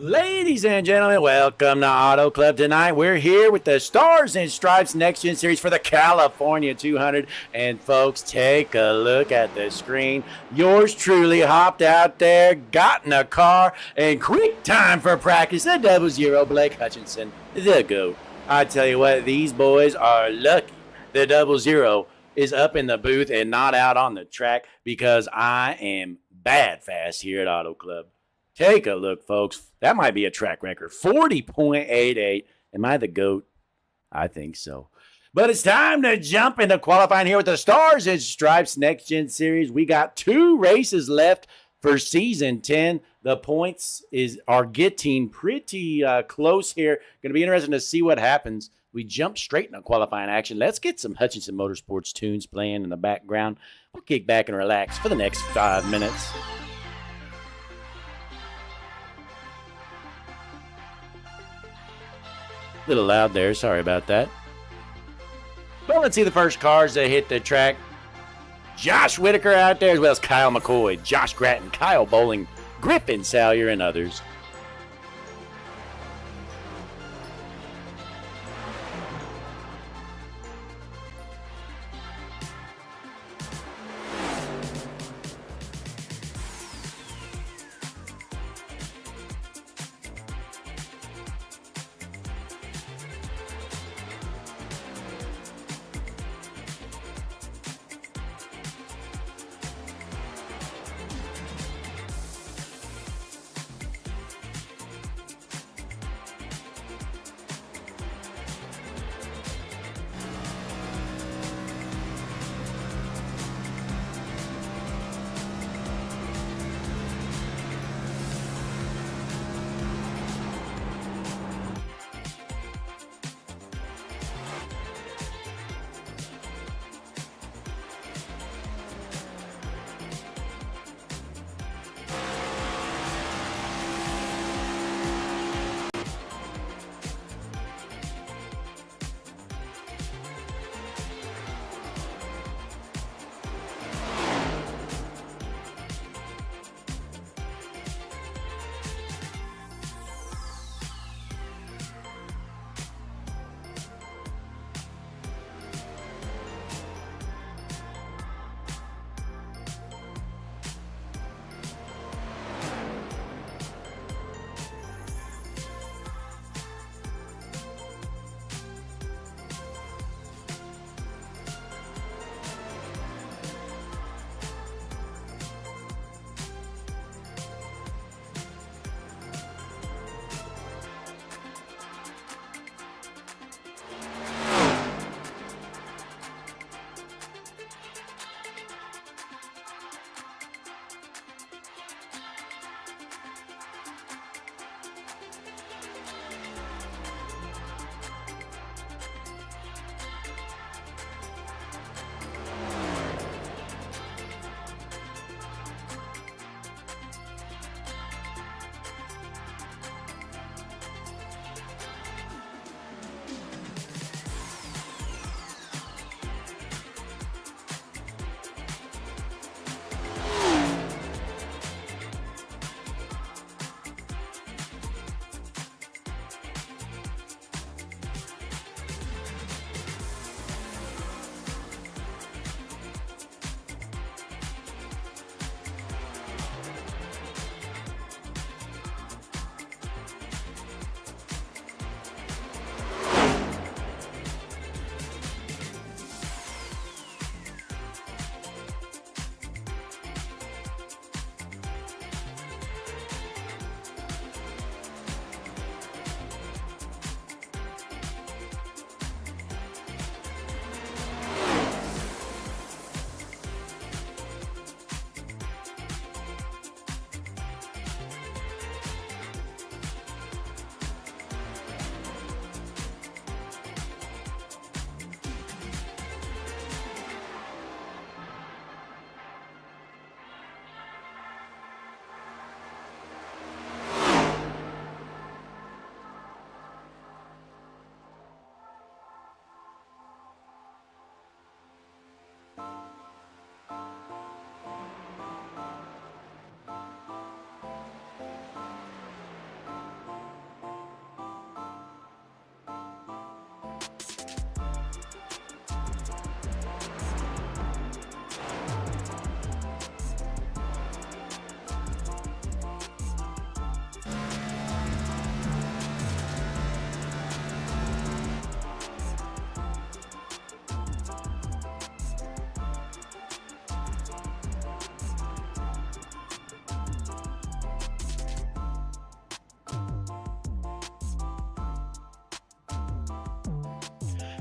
Ladies and gentlemen, welcome to Auto Club tonight. We're here with the Stars and Stripes Next Gen Series for the California 200. And folks, take a look at the screen. Yours truly hopped out there, got in a car, and quick time for practice. The 00 Blake Hutchinson, the GOAT. I tell you what, these boys are lucky. The 00 is up in the booth and not out on the track because I am bad fast here at Auto Club. Take a look, folks. That might be a track record. 40.88. Am I the GOAT? I think so. But it's time to jump into qualifying here with the Stars and Stripes Next Gen Series. We got 2 races left for Season 10. The points are getting pretty close here. Going to be interesting to see what happens. We jump straight into qualifying action. Let's get some Hutchinson Motorsports tunes playing in the background. We'll kick back and relax for the next 5 minutes. A little loud there. Sorry about that. Well, let's see the first cars that hit the track. Josh Whitaker out there, as well as Kyle McCoy, Josh Gratton, Kyle Bowling, Griffin Salyer, and others.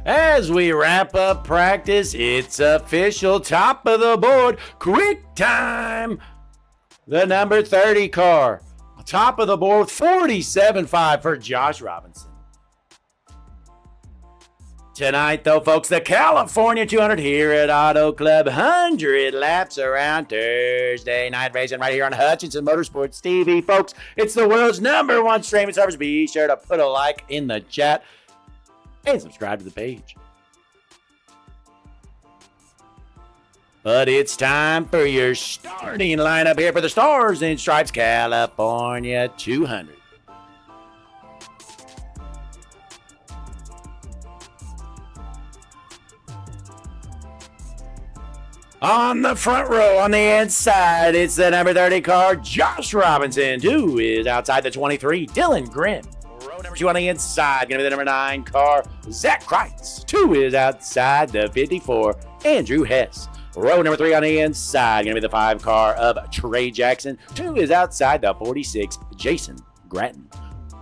As we wrap up practice, it's official. Top of the board, quick time. The number 30 car. Top of the board, 47.5 for Josh Robinson. Tonight, though, folks, the California 200 here at Auto Club. 100 laps around Thursday night racing right here on Hutchinson Motorsports TV. Folks, it's the world's #1 streaming service. Be sure to put a like in the chat and subscribe to the page. But it's time for your starting lineup here for the Stars and Stripes California 200. On the front row, on the inside, it's the number 30 car, Josh Robinson. 2 is outside the 23, Dylan Grimm. Row number 2 on the inside, going to be the number 9 car, Zach Kreitz. 2 is outside the 54, Andrew Hess. Row number 3 on the inside, going to be the 5 car of Trey Jackson. 2 is outside the 46, Jason Gratton.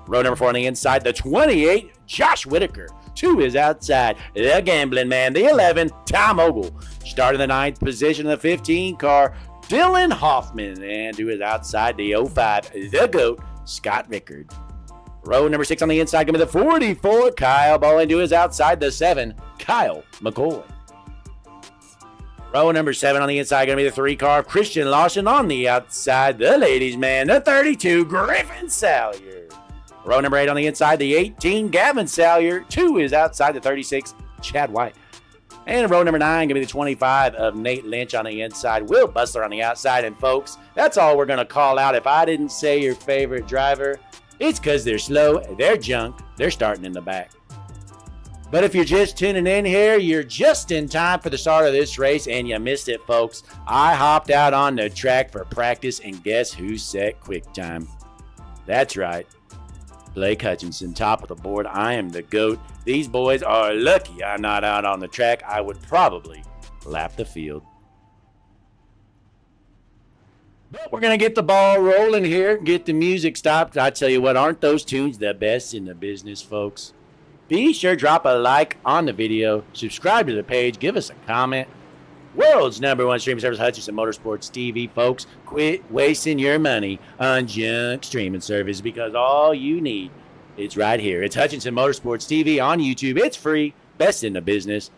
Row number 4 on the inside, the 28, Josh Whitaker. 2 is outside the gambling man, the 11, Tom Ogle. Starting the 9th position in the 15 car, Dylan Hoffman. And 2 is outside the 05, the GOAT, Scott Rickard. Row number 6 on the inside, going to be the 44, Kyle Bowen. 2 is outside the 7, Kyle McCoy. Row number 7 on the inside, going to be the 3 car, Christian Lawson. On the outside, the ladies man, the 32, Griffin Salyer. Row number 8 on the inside, the 18, Gavin Salyer. 2 is outside the 36, Chad White. And row number 9, going to be the 25 of Nate Lynch on the inside, Will Bustler on the outside. And folks, that's all we're going to call out. If I didn't say your favorite driver, it's because they're slow, they're junk, they're starting in the back. But if you're just tuning in here, you're just in time for the start of this race, and you missed it, folks. I hopped out on the track for practice, and guess who set quick time? That's right. Blake Hutchinson, top of the board. I am the GOAT. These boys are lucky I'm not out on the track. I would probably lap the field. But we're going to get the ball rolling here, get the music stopped. I tell you what, aren't those tunes the best in the business, folks? Be sure to drop a like on the video, subscribe to the page, give us a comment. World's #1 streaming service, Hutchinson Motorsports TV, folks. Quit wasting your money on junk streaming service, because all you need is right here. It's Hutchinson Motorsports TV on YouTube. It's free, best in the business.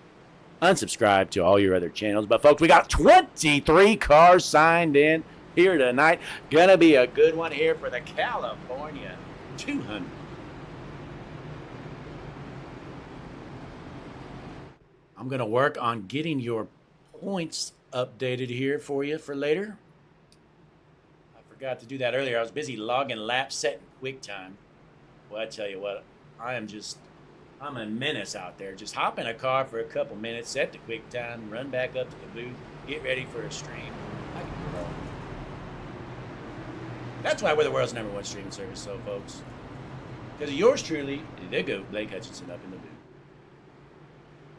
Unsubscribe to all your other channels. But folks, we got 23 cars signed in here tonight. Gonna be a good one here for the California 200. I'm gonna work on getting your points updated here for you for later. I forgot to do that earlier. I was busy logging laps, setting quick time. Well, I tell you what, I'm a menace out there. Just hop in a car for a couple minutes, set the quick time, run back up to the booth, get ready for a stream. I can do it all. That's why we're the world's #1 streaming service, so folks. Because of yours truly, the GOAT, Blake Hutchinson, up in the booth.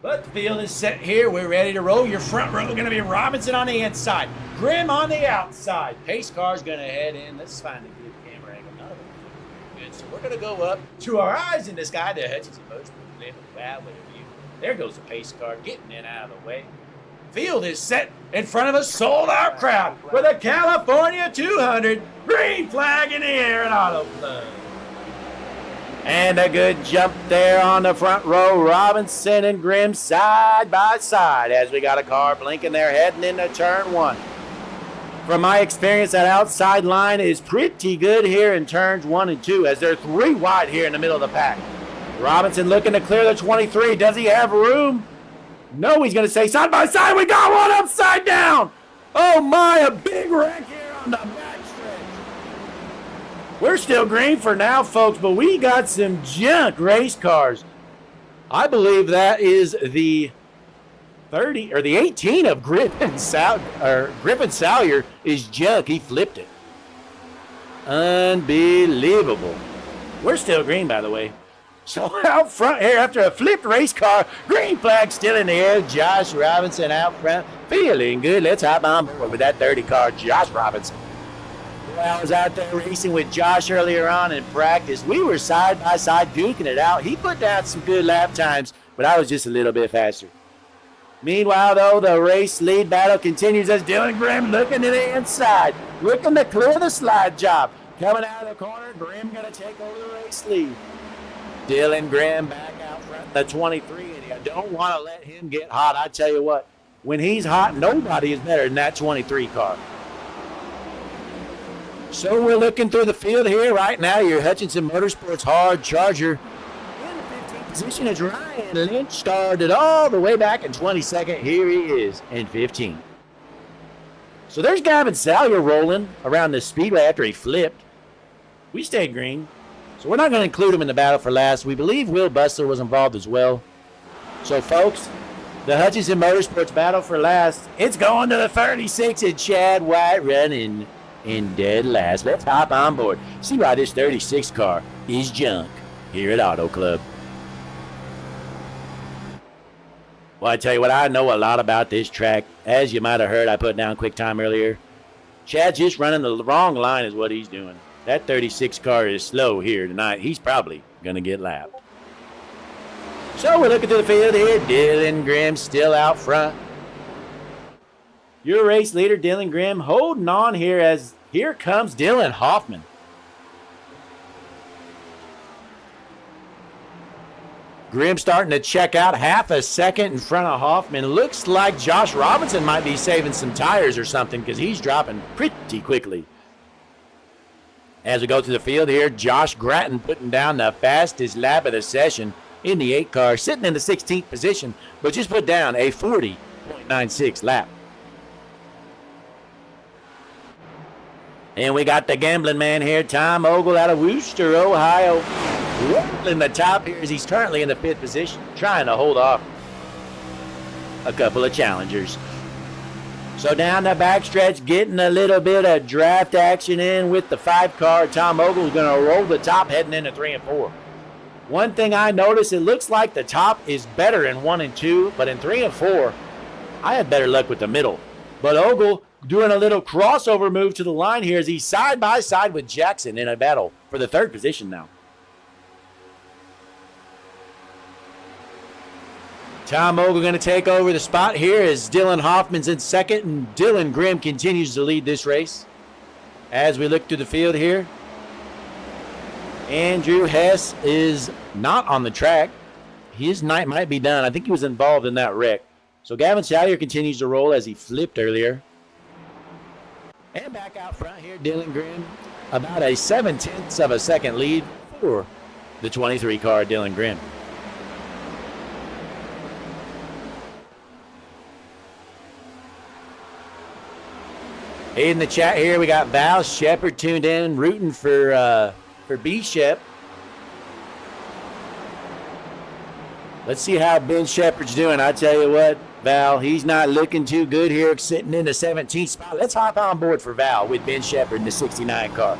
But the field is set here. We're ready to roll. Your front row going to be Robinson on the inside, Grimm on the outside. Pace car's going to head in. Let's find a good camera angle. None of them look very good. So we're going to go up to our eyes in the sky. The Hutchinson Motorsports wow with a view. There goes the pace car getting in out of the way. Field is set in front of a sold-out crowd for the California 200. Green flag in the air at Auto Club. And a good jump there on the front row. Robinson and Grimm side by side as we got a car blinking there heading into turn 1. From my experience, that outside line is pretty good here in turns 1 and 2 as they're 3 wide here in the middle of the pack. Robinson looking to clear the 23. Does he have room? No, he's going to stay side by side. We got one upside down. Oh my, a big wreck here on the back. We're still green for now, folks, but we got some junk race cars. I believe that is the 30 or the 18 of Griffin Salyer is junk. He flipped it. Unbelievable. We're still green, by the way. So out front here, after a flipped race car, green flag still in the air. Josh Robinson out front, feeling good. Let's hop on board with that 30 car, Josh Robinson. I was out there racing with Josh earlier on in practice. We were side by side duking it out. He put down some good lap times, but but I was just a little bit faster. Meanwhile, though, the race lead battle continues as Dylan Grimm looking to the inside, looking to clear the slide job. Coming out of the corner, Grimm going to take over the race lead. Dylan Grimm back out front, the 23, and you don't want to let him get hot. I tell you what, when he's hot, nobody is better than that 23 car. So we're looking through the field here right now. Your Hutchinson Motorsports hard charger. In the 15th position is Ryan Lynch. Started all the way back in 22nd. Here he is in 15th. So there's Gavin Salyer rolling around the speedway after he flipped. We stayed green. So we're not going to include him in the battle for last. We believe Will Bustler was involved as well. So folks, the Hutchinson Motorsports battle for last, it's going to the 36 and Chad White running in dead last. Let's hop on board. See why this 36 car is junk here at Auto Club. Well, I tell you what, I know a lot about this track. As you might have heard, I put down quick time earlier. Chad's just running the wrong line is what he's doing. That 36 car is slow here tonight. He's probably going to get lapped. So we're looking to the field here. Dylan Grimm still out front. Your race leader, Dylan Grimm, holding on here as here comes Dylan Hoffman. Grimm starting to check out half a second in front of Hoffman. Looks like Josh Robinson might be saving some tires or something because he's dropping pretty quickly. As we go through the field here, Josh Gratton putting down the fastest lap of the session in the 8 car, sitting in the 16th position, but just put down a 40.96 lap. And we got the gambling man here, Tom Ogle out of Wooster, Ohio. In the top here as he's currently in the 5th position, trying to hold off a couple of challengers. So down the backstretch, getting a little bit of draft action in with the 5 car. Tom Ogle is going to roll the top heading into 3 and 4. One thing I noticed, it looks like the top is better in 1 and 2, but in 3 and 4, I had better luck with the middle. But Ogle doing a little crossover move to the line here as he's side by side with Jackson in a battle for the 3rd position now. Tom Ogle going to take over the spot here as Dylan Hoffman's in 2nd, and Dylan Grimm continues to lead this race. As we look through the field here, Andrew Hess is not on the track. His night might be done. I think he was involved in that wreck. So Gavin Salyer continues to roll as he flipped earlier. And back out front here, Dylan Grimm, about a 7/10 of a second lead for the 23 car, Dylan Grimm. In the chat here, we got Val Shepard tuned in, rooting for B Shep. Let's see how Ben Shepard's doing. I tell you what, Val, he's not looking too good here, sitting in the 17th spot. Let's hop on board for Val with Ben Shepard in the 69 car.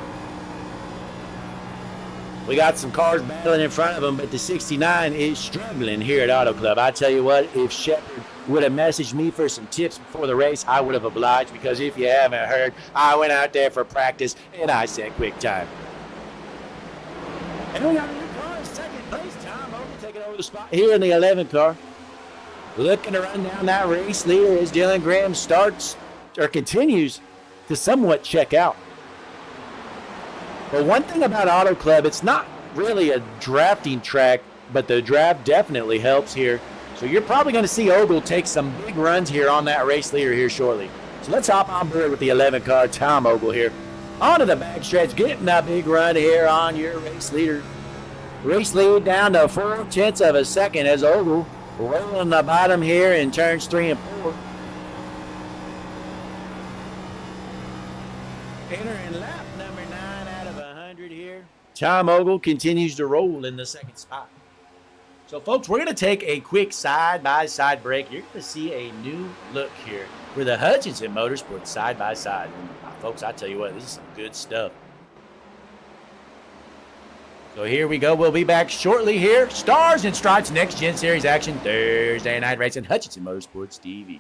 We got some cars battling in front of him, but the 69 is struggling here at Auto Club. I tell you what, if Shepard would have messaged me for some tips before the race, I would have obliged, because if you haven't heard, I went out there for practice and I said quick time. And we got a new car in 2nd place. Tom Ogle taking over the spot here in the 11 car. Looking to run down that race leader as Dylan Grimm starts or continues to somewhat check out. But one thing about Auto Club, it's not really a drafting track, but the draft definitely helps here. So you're probably going to see Ogle take some big runs here on that race leader here shortly. So let's hop on board with the 11 car, Tom Ogle here. Onto the backstretch, getting a big run here on your race leader. Race lead down to 4/10 of a second as Ogle rolling the bottom here in turns 3 and 4. Entering lap number 9 out of 100 here. Tom Ogle continues to roll in the 2nd spot. So, folks, we're going to take a quick side-by-side break. You're going to see a new look here for the Hutchinson Motorsports side-by-side. Folks, I tell you what, this is some good stuff. So here we go. We'll be back shortly here. Stars and Stripes Next Gen Series action Thursday night racing, Hutchinson Motorsports TV.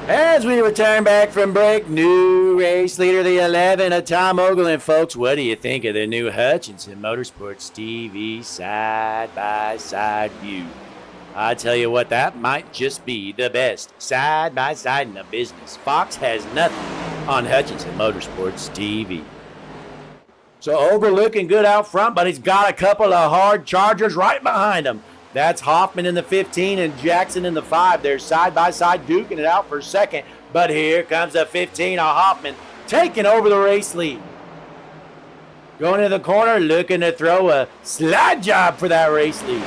As we return back from break, new race leader, the 11 of Tom Ogle. And folks, what do you think of the new Hutchinson Motorsports TV side-by-side view? I tell you what, that might just be the best side-by-side in the business. Fox has nothing on Hutchinson Motorsports TV. So Ogle looking good out front, but he's got a couple of hard chargers right behind him. That's Hoffman in the 15 and Jackson in the 5. They're side-by-side duking it out for second. But here comes the 15 of Hoffman taking over the race lead. Going to the corner, looking to throw a slide job for that race lead.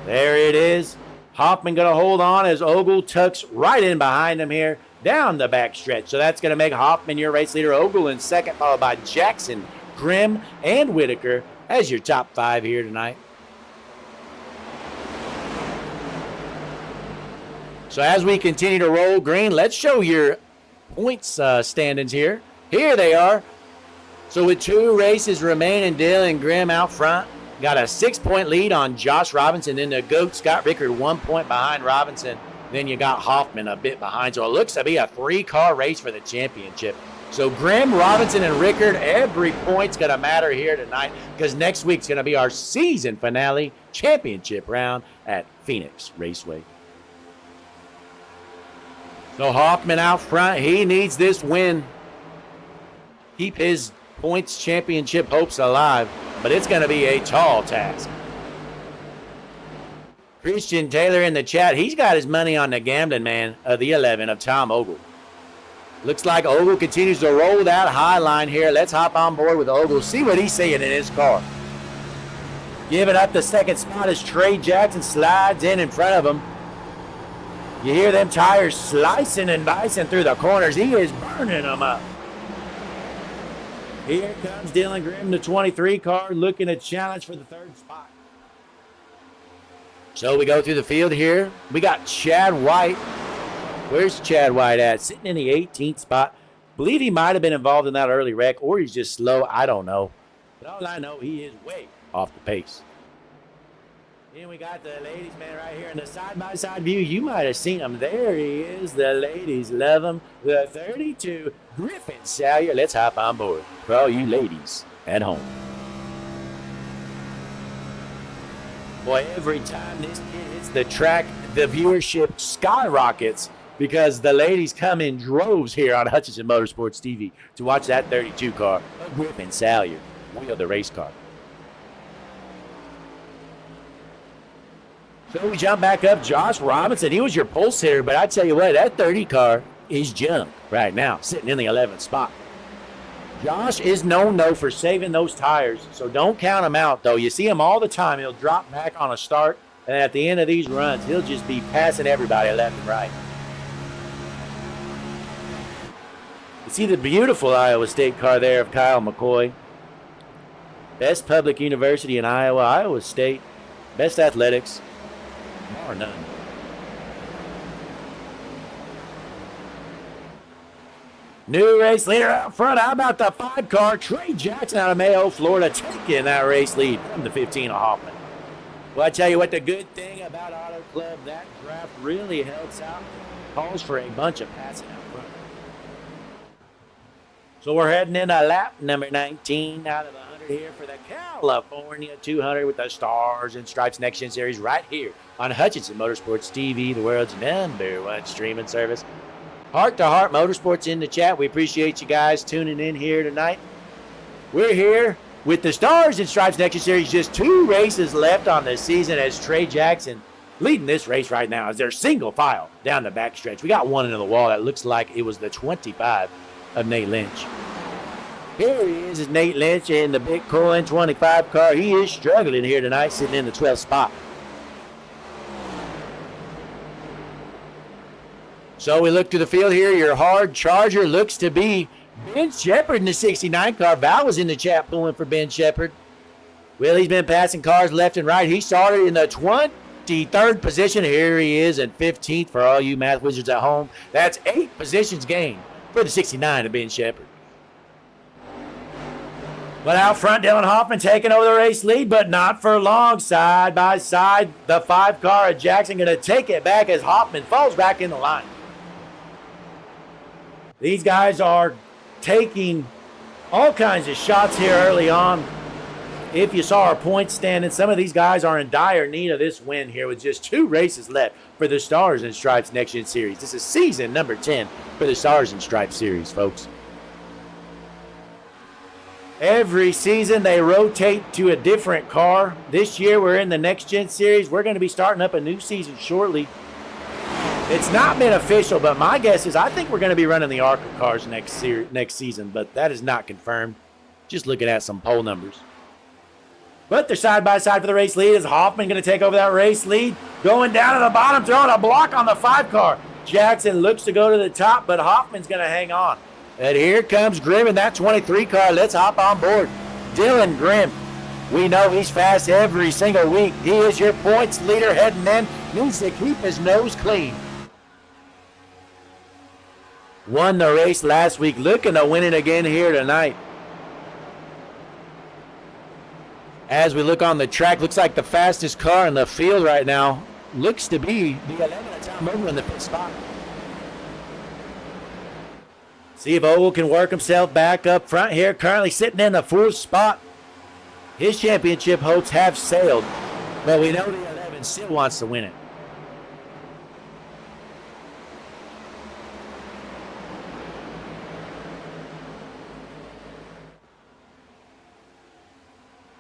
There it is. Hoffman going to hold on as Ogle tucks right in behind him here down the back stretch. So that's going to make Hoffman your race leader. Ogle in second, followed by Jackson, Grimm, and Whitaker as your top 5 here tonight. So as we continue to roll green, let's show your points standings here. Here they are. So with 2 races remaining, Dylan Grimm out front. Got a 6-point lead on Josh Robinson. Then the GOAT, Scott Rickard, 1 point behind Robinson. Then you got Hoffman a bit behind. So it looks to be a 3-car race for the championship. So Grimm, Robinson, and Rickard, every point's going to matter here tonight because next week's going to be our season finale championship round at Phoenix Raceway. So Hoffman out front. He needs this win. Keep his points championship hopes alive, but it's going to be a tall task. Christian Taylor in the chat. He's got his money on the gambling man of the 11 of Tom Ogle. Looks like Ogle continues to roll that high line here. Let's hop on board with Ogle. See what he's saying in his car. Giving up the second spot as Trey Jackson slides in front of him. You hear them tires slicing and dicing through the corners. He is burning them up. Here comes Dylan Grimm, the 23 car, looking to challenge for the 3rd spot. So we go through the field here. We got Chad White. Where's Chad White at? Sitting in the 18th spot. Believe he might have been involved in that early wreck, or he's just slow. I don't know. But all I know, he is way off the pace. Then we got the ladies' man right here in the side-by-side view. You might have seen him. There he is. The ladies love him. The 32, Griffin Salyer. Let's hop on board for all you ladies at home. Boy, every time this kid hits the track, the viewership skyrockets because the ladies come in droves here on Hutchinson Motorsports TV to watch that 32 car. Griffin Salyer wheel the race car. So we jump back up. Josh Robinson, he was your pulse hitter, but I tell you what, that 30 car is junk right now, sitting in the 11th spot. Josh is known, though, for saving those tires, so don't count him out, though. You see him all the time. He'll drop back on a start, and at the end of these runs, he'll just be passing everybody left and right. You see the beautiful Iowa State car there of Kyle McCoy. Best public university in Iowa, Iowa State. Best athletics. Or none. New race leader out front. How about the 5 car? Trey Jackson out of Mayo, Florida, taking that race lead from the 15 of Hoffman. Well, I tell you what, the good thing about Auto Club, that draft really helps out. Calls for a bunch of passing out front. So we're heading into lap number 19 out of 100 here for the California 200 with the Stars and Stripes Next Gen Series right here on Hutchinson Motorsports TV, the world's #1 streaming service. Heart to Heart Motorsports in the chat. We appreciate you guys tuning in here tonight. We're here with the Stars and Stripes Next Gen Series. Just 2 races left on the season as Trey Jackson leading this race right now as they're single file down the backstretch. We got one into the wall that looks like it was the 25 of Nate Lynch. Here he is Nate Lynch in the big Colin 25 car. He is struggling here tonight, sitting in the 12th spot. So we look to the field here. Your hard charger looks to be Ben Shepherd in the 69 car. Val was in the chat pulling for Ben Shepherd. Well, he's been passing cars left and right. He started in the 23rd position. Here he is at 15th for all you math wizards at home. That's 8 positions gained for the 69 of Ben Shepherd. But out front, Dylan Hoffman taking over the race lead, but not for long. Side by side, the 5 car of Jackson going to take it back as Hoffman falls back in the line. These guys are taking all kinds of shots here early on. If you saw our points standing, some of these guys are in dire need of this win here with just 2 races left for the Stars and Stripes Next Gen Series. This is season number 10 for the Stars and Stripes Series, folks. Every season they rotate to a different car. This year we're in the Next Gen Series. We're going to be starting up a new season shortly. It's not been official, but my guess is I think we're going to be running the ARCA cars next season, but that is not confirmed. Just looking at some poll numbers. But they're side by side for the race lead. Is Hoffman going to take over that race lead? Going down to the bottom, throwing a block on the 5 car. Jackson looks to go to the top, but Hoffman's going to hang on. And here comes Grimm in that 23 car. Let's hop on board. Dylan Grimm. We know he's fast every single week. He is your points leader heading in. Needs to keep his nose clean. Won the race last week. Looking to win it again here tonight. As we look on the track, looks like the fastest car in the field right now looks to be the 11th time over in the pit spot. See if Ogle can work himself back up front here. Currently sitting in the 4th spot. His championship hopes have sailed, but we know the 11 still wants to win it.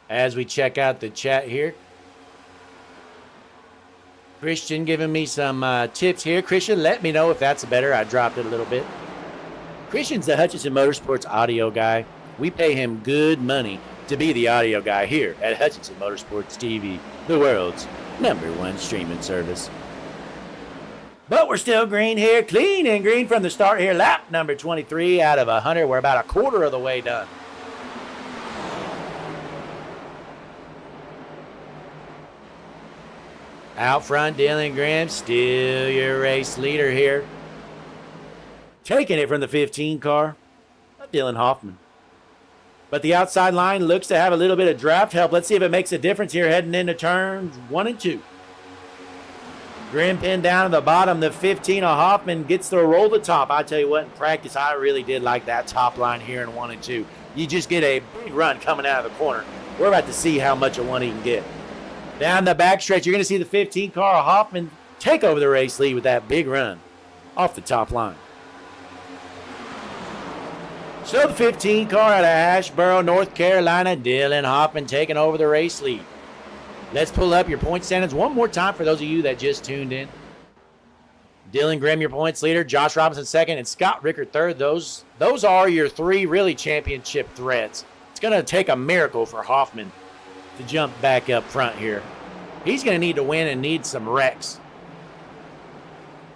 As we check out the chat here. Christian giving me some tips here. Christian, let me know if that's better. I dropped it a little bit. Christian's the Hutchinson Motorsports audio guy. We pay him good money to be the audio guy here at Hutchinson Motorsports TV, the world's #1 streaming service. But we're still green here. Clean and green from the start here. Lap number 23 out of 100. We're about a quarter of the way done. Out front, Dylan Grimm, still your race leader here. Taking it from the 15 car, Dylan Hoffman. But the outside line looks to have a little bit of draft help. Let's see if it makes a difference here heading into turns 1 and 2. Grimm pinned down at the bottom. The 15 of Hoffman gets to roll the top. I tell you what, in practice, I really did like that top line here in 1 and 2. You just get a big run coming out of the corner. We're about to see how much of one he can get. Down the backstretch, you're going to see the 15 car of Hoffman take over the race lead with that big run off the top line. So the 15 car out of Asheboro, North Carolina, Dylan Hoffman taking over the race lead. Let's pull up your point standings one more time for those of you that just tuned in. Dylan Grimm, your points leader. Josh Robinson, second. And Scott Rickard, third. Those are your 3 really championship threats. It's going to take a miracle for Hoffman to jump back up front here. He's going to need to win and need some wrecks.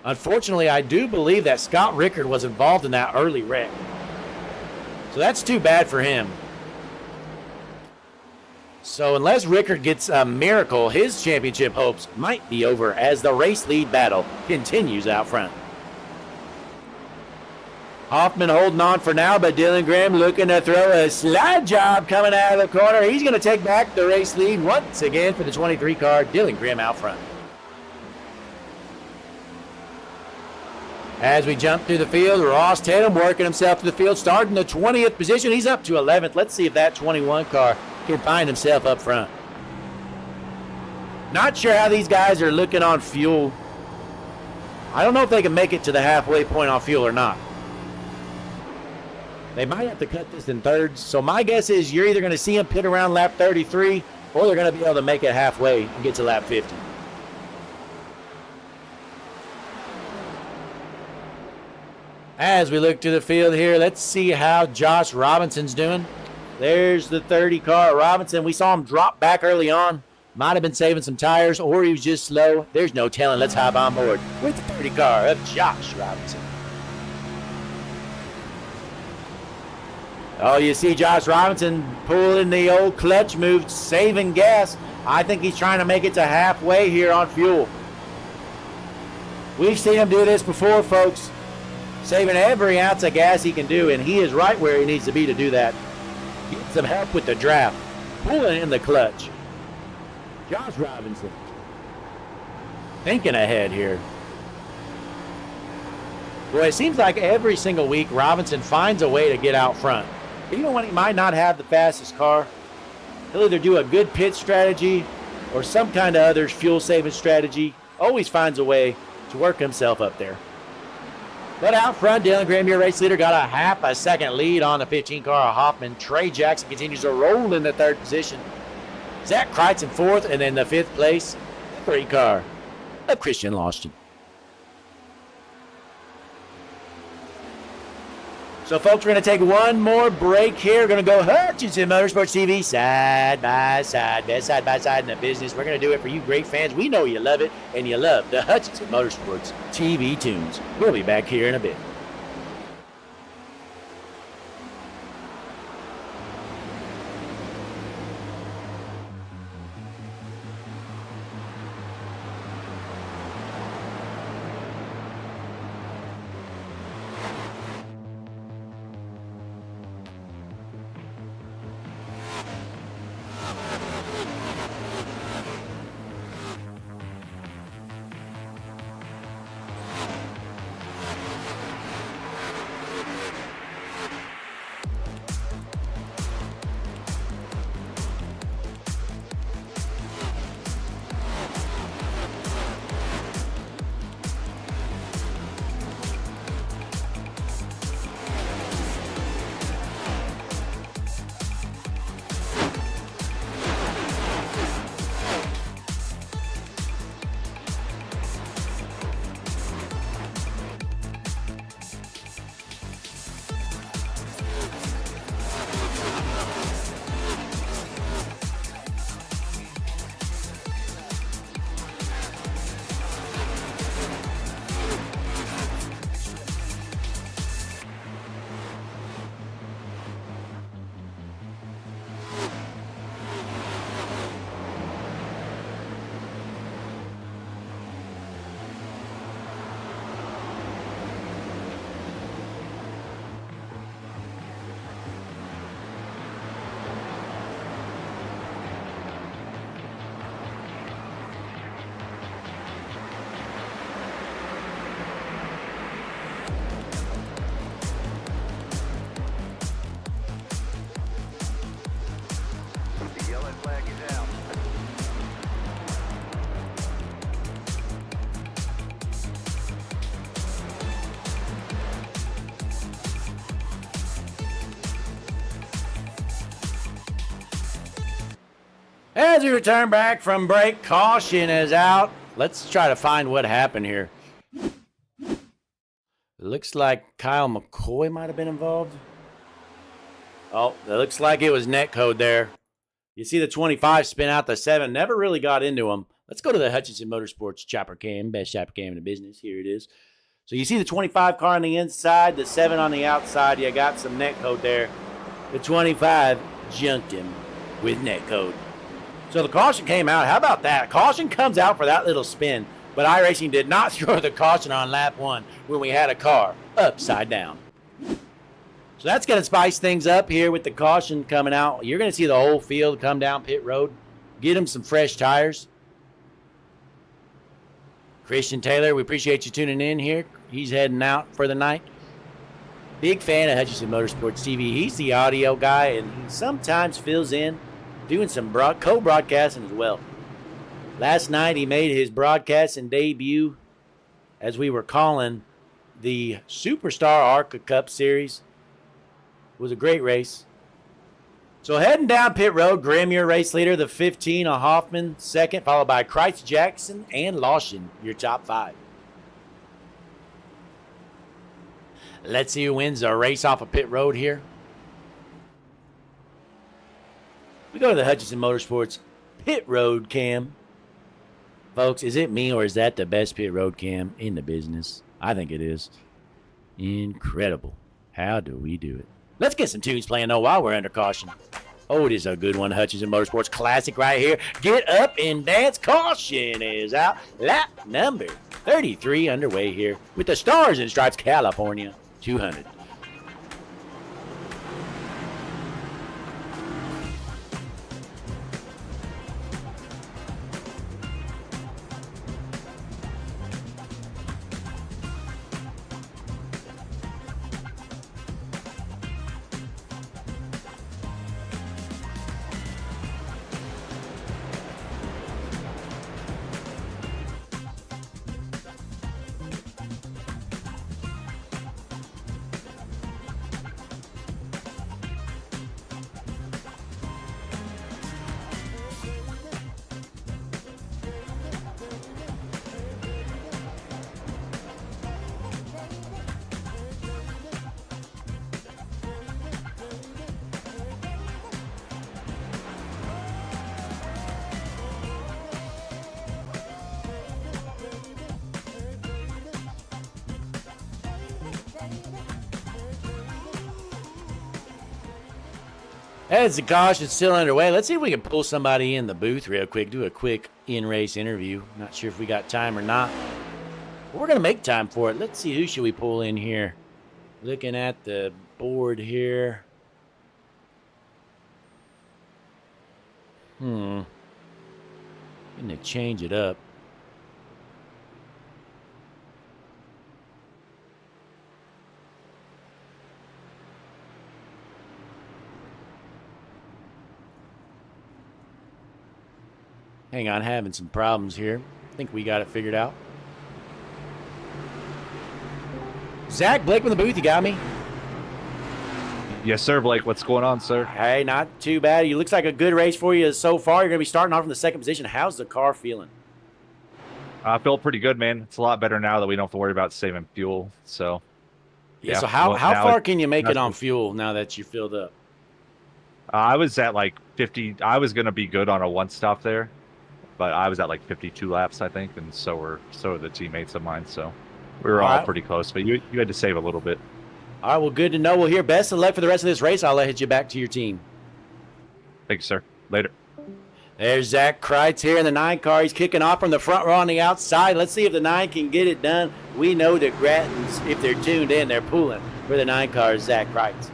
Unfortunately, I do believe that Scott Rickard was involved in that early wreck. So that's too bad for him. So unless Rickard gets a miracle, his championship hopes might be over as the race lead battle continues out front. Hoffman holding on for now, but Dylan Grimm looking to throw a slide job coming out of the corner. He's going to take back the race lead once again for the 23 car, Dylan Grimm out front. As we jump through the field, Ross Tatum working himself to the field, starting the 20th position. He's up to 11th. Let's see if that 21 car can find himself up front. Not sure how these guys are looking on fuel. I don't know if they can make it to the halfway point on fuel or not. They might have to cut this in thirds. So my guess is you're either going to see them pit around lap 33 or they're going to be able to make it halfway and get to lap 50. As we look to the field here, let's see how Josh Robinson's doing. There's the 30 car Robinson. We saw him drop back early on. Might have been saving some tires or he was just slow. There's no telling. Let's hop on board with the 30 car of Josh Robinson. Oh, you see Josh Robinson pulling the old clutch move, saving gas. I think he's trying to make it to halfway here on fuel. We've seen him do this before, folks. Saving every ounce of gas he can do, and he is right where he needs to be to do that. Get some help with the draft. Pulling in the clutch. Josh Robinson. Thinking ahead here. Boy, it seems like every single week Robinson finds a way to get out front. Even when he might not have the fastest car, he'll either do a good pit strategy or some kind of other fuel-saving strategy. Always finds a way to work himself up there. But out front, Dylan Graham, your race leader, got a half a second lead on the 15 car of Hoffman. Trey Jackson continues to roll in the third position. Zach Kreitz in fourth, and then the fifth place, the 3 car of Christian Lawson. So, folks, we're going to take one more break here. We're going to go Hutchinson Motorsports TV side by side, best side by side in the business. We're going to do it for you great fans. We know you love it, and you love the Hutchinson Motorsports TV tunes. We'll be back here in a bit. As we return back from break, caution is out. Let's try to find what happened here. It looks like Kyle McCoy might have been involved. Oh, it looks like it was netcode there. You see the 25 spin out the 7. Never really got into him. Let's go to the Hutchinson Motorsports chopper cam. Best chopper cam in the business. Here it is. So you see the 25 car on the inside, the 7 on the outside. You got some netcode there. The 25 junked him with netcode. So the caution came out. How about that? Caution comes out for that little spin. But iRacing did not throw the caution on lap 1 when we had a car upside down. So that's going to spice things up here with the caution coming out. You're going to see the whole field come down pit road. Get them some fresh tires. Christian Taylor, we appreciate you tuning in here. He's heading out for the night. Big fan of Hutchinson Motorsports TV. He's the audio guy, and he sometimes fills in doing some co-broadcasting as well. Last night he made his broadcasting debut as we were calling the Superstar ARCA Cup Series. It was a great race. So heading down pit road, Graham, your race leader, the 15 of Hoffman, second, followed by Kreitz, Jackson, and Lawson, your top 5. Let's see who wins a race off of pit road here. We go to the Hutchinson Motorsports pit road cam. Folks, is it me or is that the best pit road cam in the business? I think it is. Incredible. How do we do it? Let's get some tunes playing though while we're under caution. Oh, it is a good one. Hutchinson Motorsports classic right here. Get up and dance. Caution is out. Lap number 33 underway here with the Stars and Stripes California 200. As the caution's still underway, let's see if we can pull somebody in the booth real quick, do a quick in-race interview. Not sure if we got time or not. But we're going to make time for it. Let's see, who should we pull in here? Looking at the board here. Going to change it up. Hang on, having some problems here. I think we got it figured out. Zach, Blake in the booth, you got me? Yes, sir, Blake. What's going on, sir? Hey, not too bad. It looks like a good race for you so far. You're going to be starting off from the second position. How's the car feeling? I feel pretty good, man. It's a lot better now that we don't have to worry about saving fuel. So, yeah. So how far can you make it on fuel now that you filled up? I was at like 50. I was going to be good on a one stop there, but I was at like 52 laps, I think, and so are the teammates of mine. So we were all pretty close, but you had to save a little bit. All right, well, good to know. Well, here, best of luck for the rest of this race. I'll let you back to your team. Thank you, sir. Later. There's Zach Kreitz here in the 9 car. He's kicking off from the front row on the outside. Let's see if the 9 can get it done. We know the Grattans, if they're tuned in, they're pulling for the 9 car, Zach Kreitz.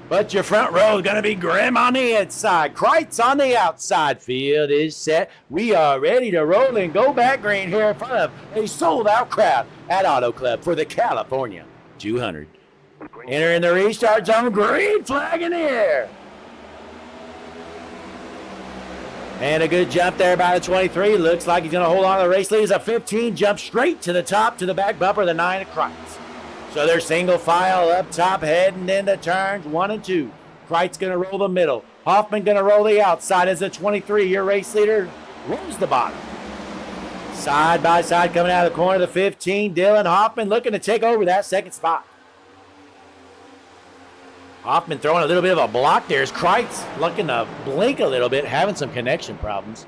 But your front row is going to be Grimm on the inside. Kreitz on the outside. Field is set. We are ready to roll and go back green here in front of a sold-out crowd at Auto Club for the California 200. Entering the restart zone, green flag in the air. And a good jump there by the 23. Looks like he's going to hold on to the race lead as a 15 jump straight to the top to the back bumper of the 9 of Kreitz. So they're single file up top heading into turns 1 and 2. Kreitz going to roll the middle. Hoffman going to roll the outside as the 23, your race leader, rolls the bottom. Side by side coming out of the corner of the 15. Dylan Hoffman looking to take over that second spot. Hoffman throwing a little bit of a block there as Kreitz looking to blink a little bit, having some connection problems.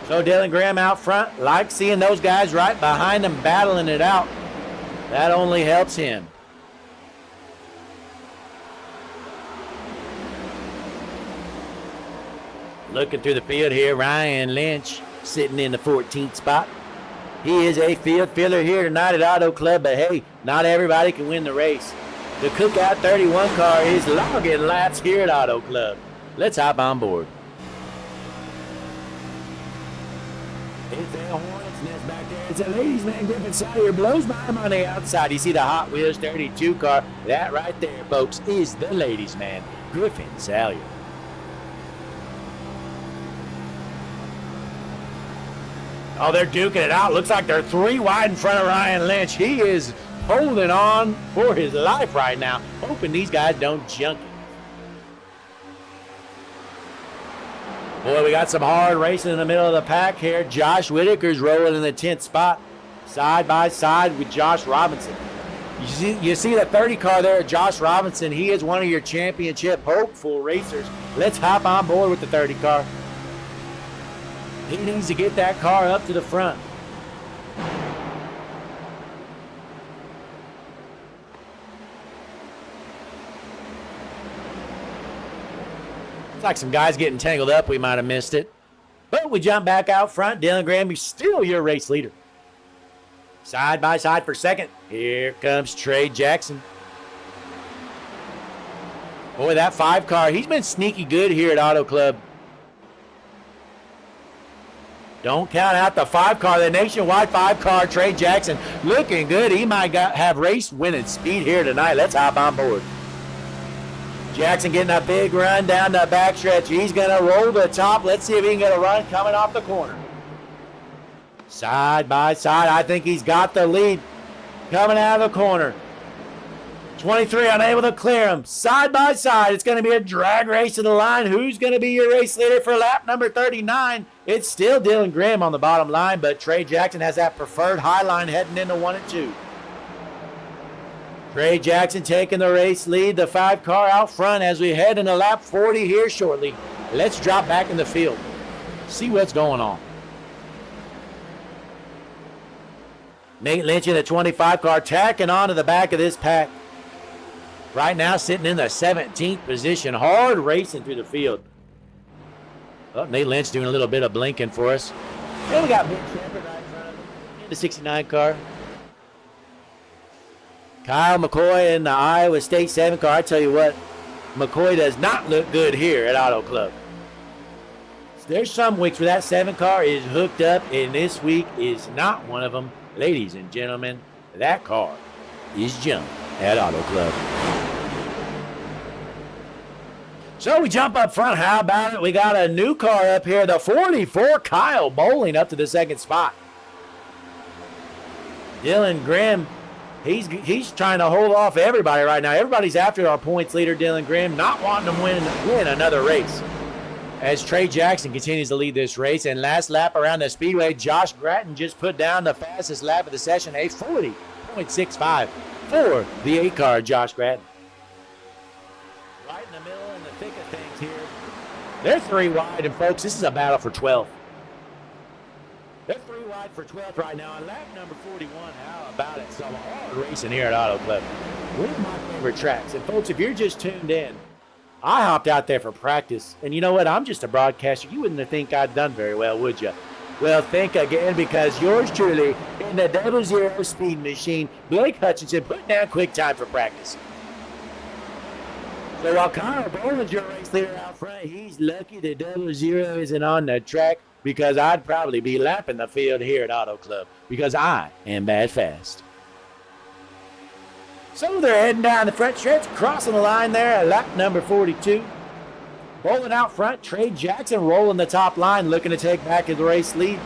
So Dylan Graham out front, like seeing those guys right behind him battling it out. That only helps him. Looking through the field here, Ryan Lynch sitting in the 14th spot. He is a field filler here tonight at Auto Club, but hey, not everybody can win the race. The Cookout 31 car is logging laps here at Auto Club. Let's hop on board. It's a hornet's nest back there. It's a ladies' man. Griffin Sawyer blows by him on the outside. You see the Hot Wheels 32 car. That right there, folks, is the ladies' man, Griffin Sawyer. Oh, they're duking it out. Looks like they're 3 wide in front of Ryan Lynch. He is holding on for his life right now, hoping these guys don't junk it. Boy, we got some hard racing in the middle of the pack here. Josh Whitaker's rolling in the 10th spot, side by side with Josh Robinson. You see the 30 car there, Josh Robinson. He is one of your championship hopeful racers. Let's hop on board with the 30 car. He needs to get that car up to the front. Like some guys getting tangled up, we might have missed it. But we jump back out front. Dylan Graham, he's still your race leader. Side by side for second. Here comes Trey Jackson. Boy, that 5 car, he's been sneaky good here at Auto Club. Don't count out the 5 car, the nationwide 5 car, Trey Jackson. Looking good. He might have race winning speed here tonight. Let's hop on board. Jackson getting a big run down the backstretch. He's going to roll the top. Let's see if he can get a run coming off the corner. Side by side, I think he's got the lead coming out of the corner. 23 unable to clear him. Side by side, it's going to be a drag race to the line. Who's going to be your race leader for lap number 39? It's still Dylan Graham on the bottom line, but Trey Jackson has that preferred high line heading into 1 and 2. Trey Jackson taking the race lead, the 5 car out front as we head into lap 40 here shortly. Let's drop back in the field, see what's going on. Nate Lynch in the 25 car tacking onto the back of this pack. Right now sitting in the 17th position. Hard racing through the field. Oh, Nate Lynch doing a little bit of blinking for us. And we got Ben Shepherd right in front of him in the 69 car. Kyle McCoy in the Iowa State 7 car. I tell you what, McCoy does not look good here at Auto Club. There's some weeks where that 7 car is hooked up, and this week is not one of them. Ladies and gentlemen, that car is junk at Auto Club. So we jump up front. How about it? We got a new car up here, the 44 Kyle Bowling up to the 2nd spot. Dylan Grimm, he's trying to hold off everybody right now. Everybody's after our points leader, Dylan Grimm, not wanting to win another race. As Trey Jackson continues to lead this race, and last lap around the speedway, Josh Gratton just put down the fastest lap of the session, a 40.65 for the 8 car, Josh Gratton. Right in the middle, in the thick of things here. They're 3 wide, and folks, this is a battle for 12th. They're 3 wide for 12th right now on lap number 41. How about it? Some hard racing here at Auto Club. One of my favorite tracks. And folks, if you're just tuned in, I hopped out there for practice. And you know what? I'm just a broadcaster. You wouldn't think I'd done very well, would you? Well, think again, because yours truly in the 00 speed machine, Blake Hutchinson, put down quick time for practice. So while Kyle Boland's your race leader out front, he's lucky the 00 isn't on the track, because I'd probably be lapping the field here at Auto Club, because I am bad fast. So they're heading down the front stretch, crossing the line there at lap number 42. Bowling out front, Trey Jackson rolling the top line, looking to take back his race lead.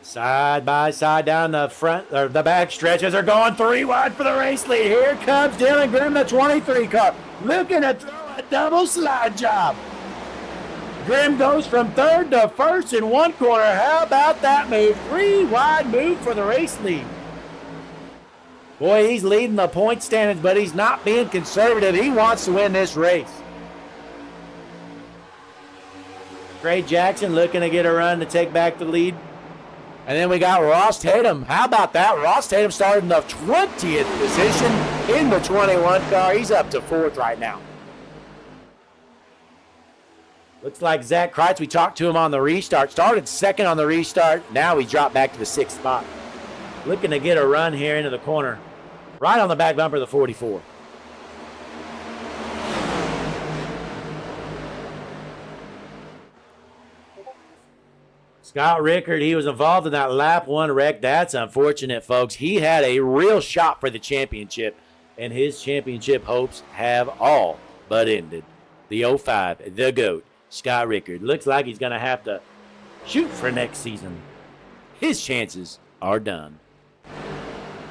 Side by side down the front, or the back stretches are going 3 wide for the race lead. Here comes Dylan Grimm, the 23 car, looking to throw a double slide job. Grimm goes from 3rd to 1st in one corner. How about that move? 3 wide move for the race lead. Boy, he's leading the point standings, but he's not being conservative. He wants to win this race. Trey Jackson looking to get a run to take back the lead. And then we got Ross Tatum. How about that? Ross Tatum started in the 20th position in the 21 car. He's up to 4th right now. Looks like Zach Kreitz, we talked to him on the restart, started 2nd on the restart. Now he dropped back to the 6th spot. Looking to get a run here into the corner. Right on the back bumper of the 44. Scott Rickard, he was involved in that lap 1 wreck. That's unfortunate, folks. He had a real shot for the championship, and his championship hopes have all but ended. The 05, the GOAT, Scott Rickard. Looks like he's going to have to shoot for next season. His chances are done.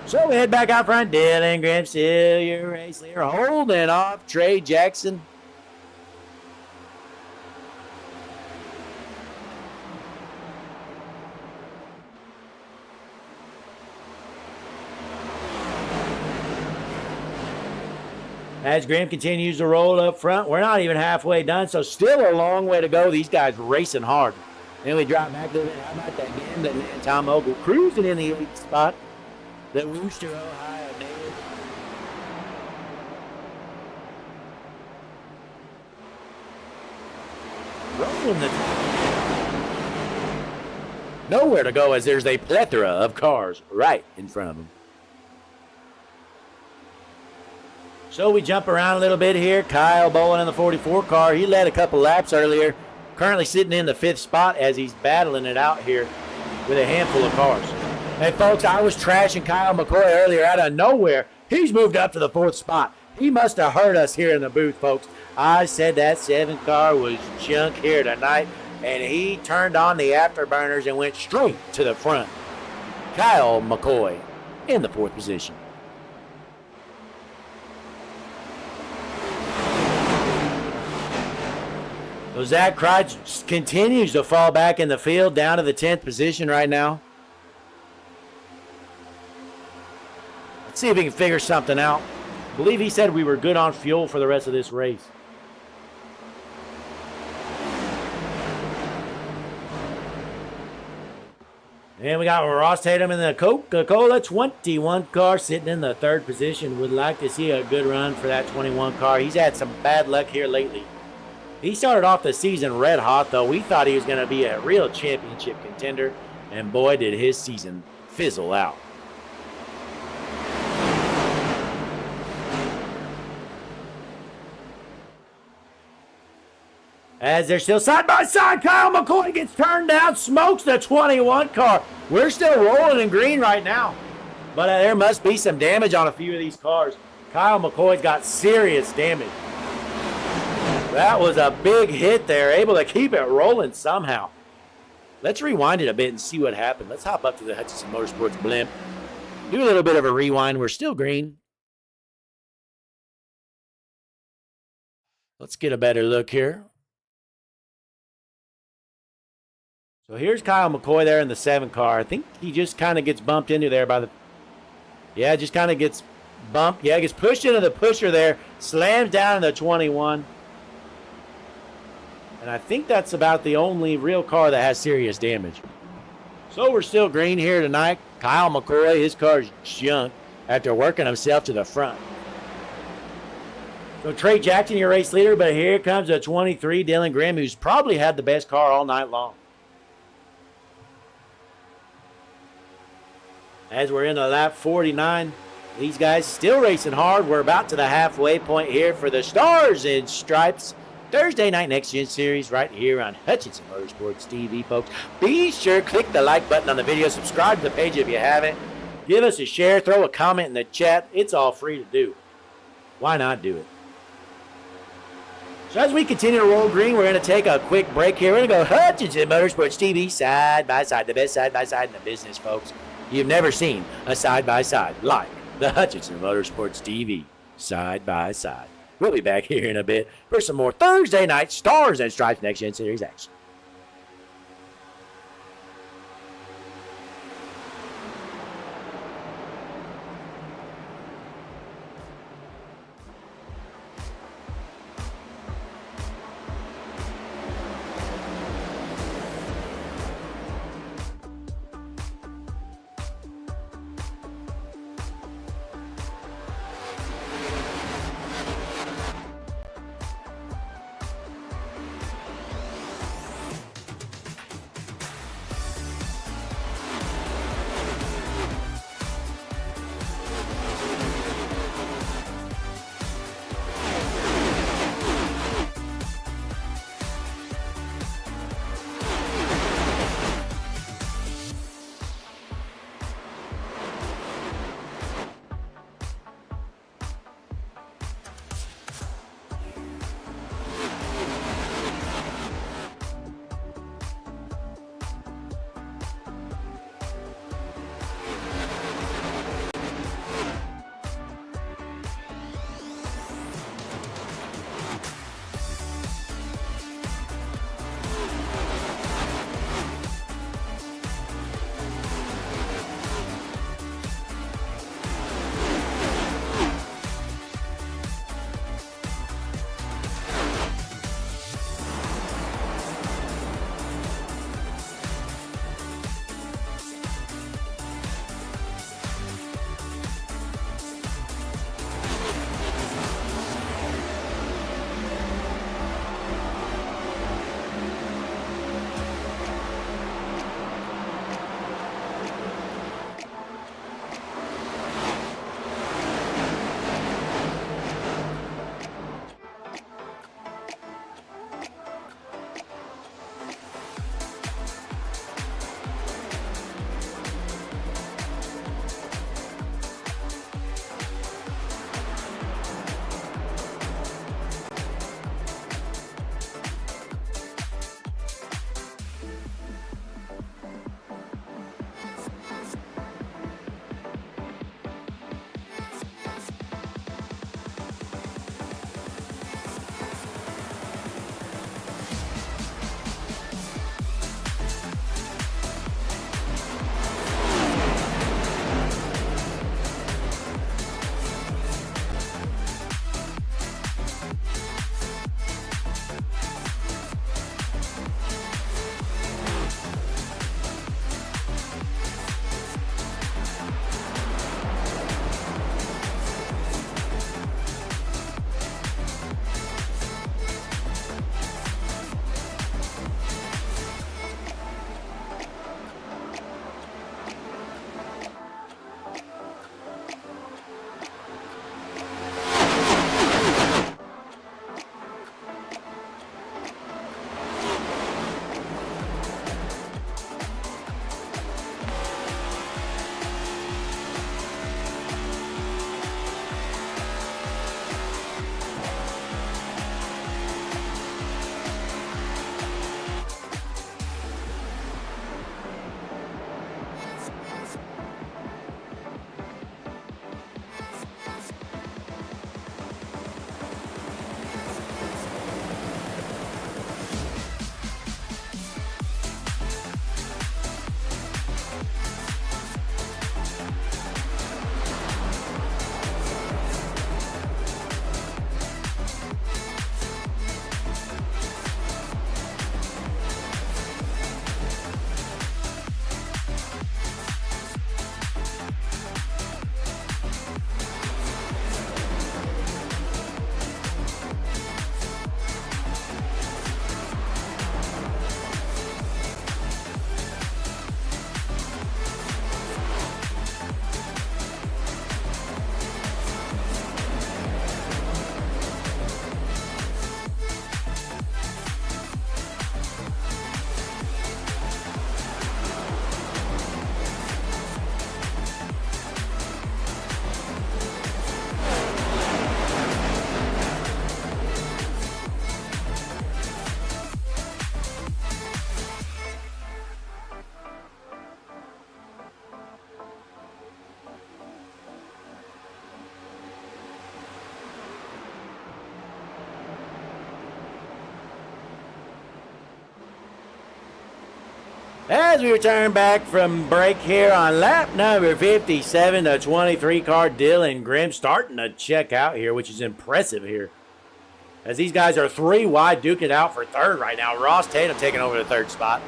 So we head back out front. Dylan Grimm, still your race leader, holding off Trey Jackson. As Grimm continues to roll up front, we're not even halfway done, so still a long way to go. These guys racing hard. Then we drop back a little bit. How about that Gambit and Tom Ogle cruising in the 8th spot. The Wooster, Ohio native. Rolling the nowhere to go, as there's a plethora of cars right in front of them. So we jump around a little bit here. Kyle Bowen in the 44 car. He led a couple laps earlier. Currently sitting in the 5th spot as he's battling it out here with a handful of cars. Hey, folks, I was trashing Kyle McCoy earlier out of nowhere. He's moved up to the 4th spot. He must have heard us here in the booth, folks. I said that 7 car was junk here tonight, and he turned on the afterburners and went straight to the front. Kyle McCoy in the 4th position. So Zach Kreitz continues to fall back in the field, down to the 10th position right now. Let's see if we can figure something out. I believe he said we were good on fuel for the rest of this race. And we got Ross Tatum in the Coca-Cola 21 car sitting in the 3rd position. Would like to see a good run for that 21 car. He's had some bad luck here lately. He started off the season red hot, though. We thought he was going to be a real championship contender. And boy, did his season fizzle out. As they're still side by side, Kyle McCoy gets turned down, smokes the 21 car. We're still rolling in green right now. But there must be some damage on a few of these cars. Kyle McCoy's got serious damage. That was a big hit there, able to keep it rolling somehow. Let's rewind it a bit and see what happened. Let's hop up to the Hutchinson Motorsports blimp. Do a little bit of a rewind. We're still green. Let's get a better look here. So here's Kyle McCoy there in the 7 car. I think he just kind of gets bumped into there by the... Yeah, just kind of gets bumped. Yeah, gets pushed into the pusher there. Slams down in the 21. And I think that's about the only real car that has serious damage. So we're still green here tonight. Kyle McCoy, his car's junk after working himself to the front. So Trey Jackson, your race leader, but here comes a 23, Dylan Grimm, who's probably had the best car all night long. As we're in the lap 49, these guys still racing hard. We're about to the halfway point here for the Stars and Stripes Thursday Night Next Gen Series right here on Hutchinson Motorsports TV, folks. Be sure to click the like button on the video. Subscribe to the page if you haven't. Give us a share. Throw a comment in the chat. It's all free to do. Why not do it? So as we continue to roll green, we're going to take a quick break here. We're going to go Hutchinson Motorsports TV side by side. The best side by side in the business, folks. You've never seen a side-by-side like the Hutchinson Motorsports TV side-by-side. We'll be back here in a bit for some more Thursday night Stars and Stripes Next Gen Series action. As we return back from break here on lap number 57, the 23 car Dylan Grimm starting to check out here, which is impressive here. As these guys are 3 wide, duking it out for third right now. Ross Tatum taking over the third spot.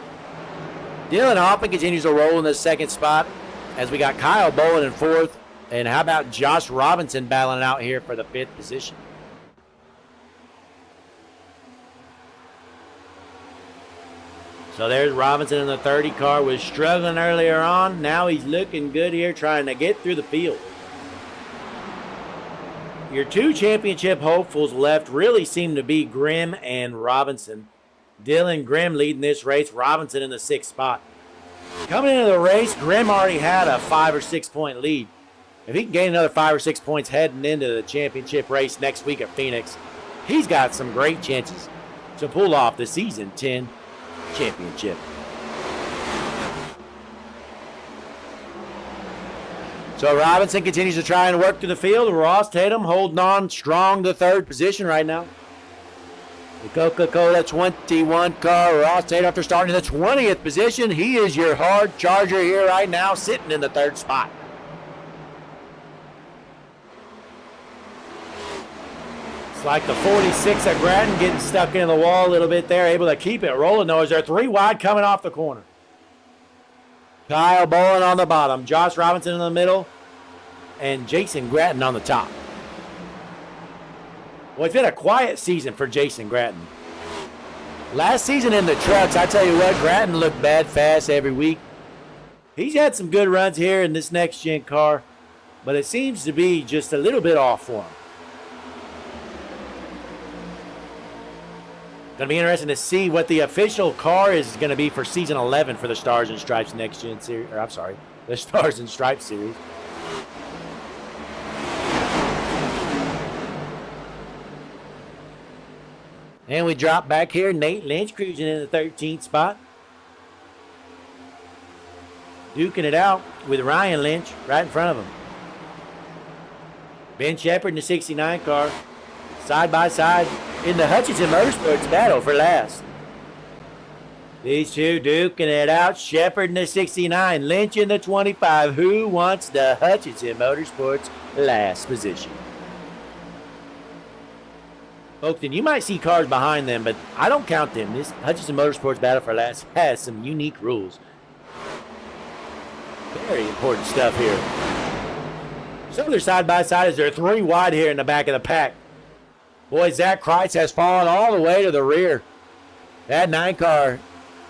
Dylan Hoffman continues to roll in the second spot as we got Kyle Bolin in fourth. And how about Josh Robinson battling out here for the 5th position? So there's Robinson in the 30 car. Was struggling earlier on. Now he's looking good here, trying to get through the field. Your 2 championship hopefuls left really seem to be Grimm and Robinson. Dylan Grimm leading this race. Robinson in the 6th spot. Coming into the race, Grimm already had a 5 or 6 point lead. If he can gain another 5 or 6 points heading into the championship race next week at Phoenix, he's got some great chances to pull off the season 10 championship. So Robinson continues to try and work through the field. Ross Tatum holding on strong to 3rd position right now. The Coca-Cola 21 car, Ross Tatum, after starting in the 20th position, he is your hard charger here right now, sitting in the 3rd spot. It's like the 46 at Grattan getting stuck in the wall a little bit there, able to keep it rolling though as they're 3 wide coming off the corner. Kyle Bolin on the bottom, Josh Robinson in the middle, and Jason Grattan on the top. Well, it's been a quiet season for Jason Grattan. Last season in the trucks, I tell you what, Grattan looked bad fast every week. He's had some good runs here in this next-gen car, but it seems to be just a little bit off for him. Going to be interesting to see what the official car is going to be for season 11 for the Stars and Stripes Next Gen Series. Or I'm sorry, the Stars and Stripes Series. And we drop back here. Nate Lynch cruising in the 13th spot. Duking it out with Ryan Lynch right in front of him. Ben Shepherd in the 69 car. Side by side in the Hutchinson Motorsports battle for last. These two duking it out. Shepherd in the 69, Lynch in the 25. Who wants the Hutchinson Motorsports last position? Oakton, you might see cars behind them, but I don't count them. This Hutchinson Motorsports battle for last has some unique rules. Very important stuff here. So they're side by side as they're 3 wide here in the back of the pack. Boy, Zach Kreitz has fallen all the way to the rear. That 9 car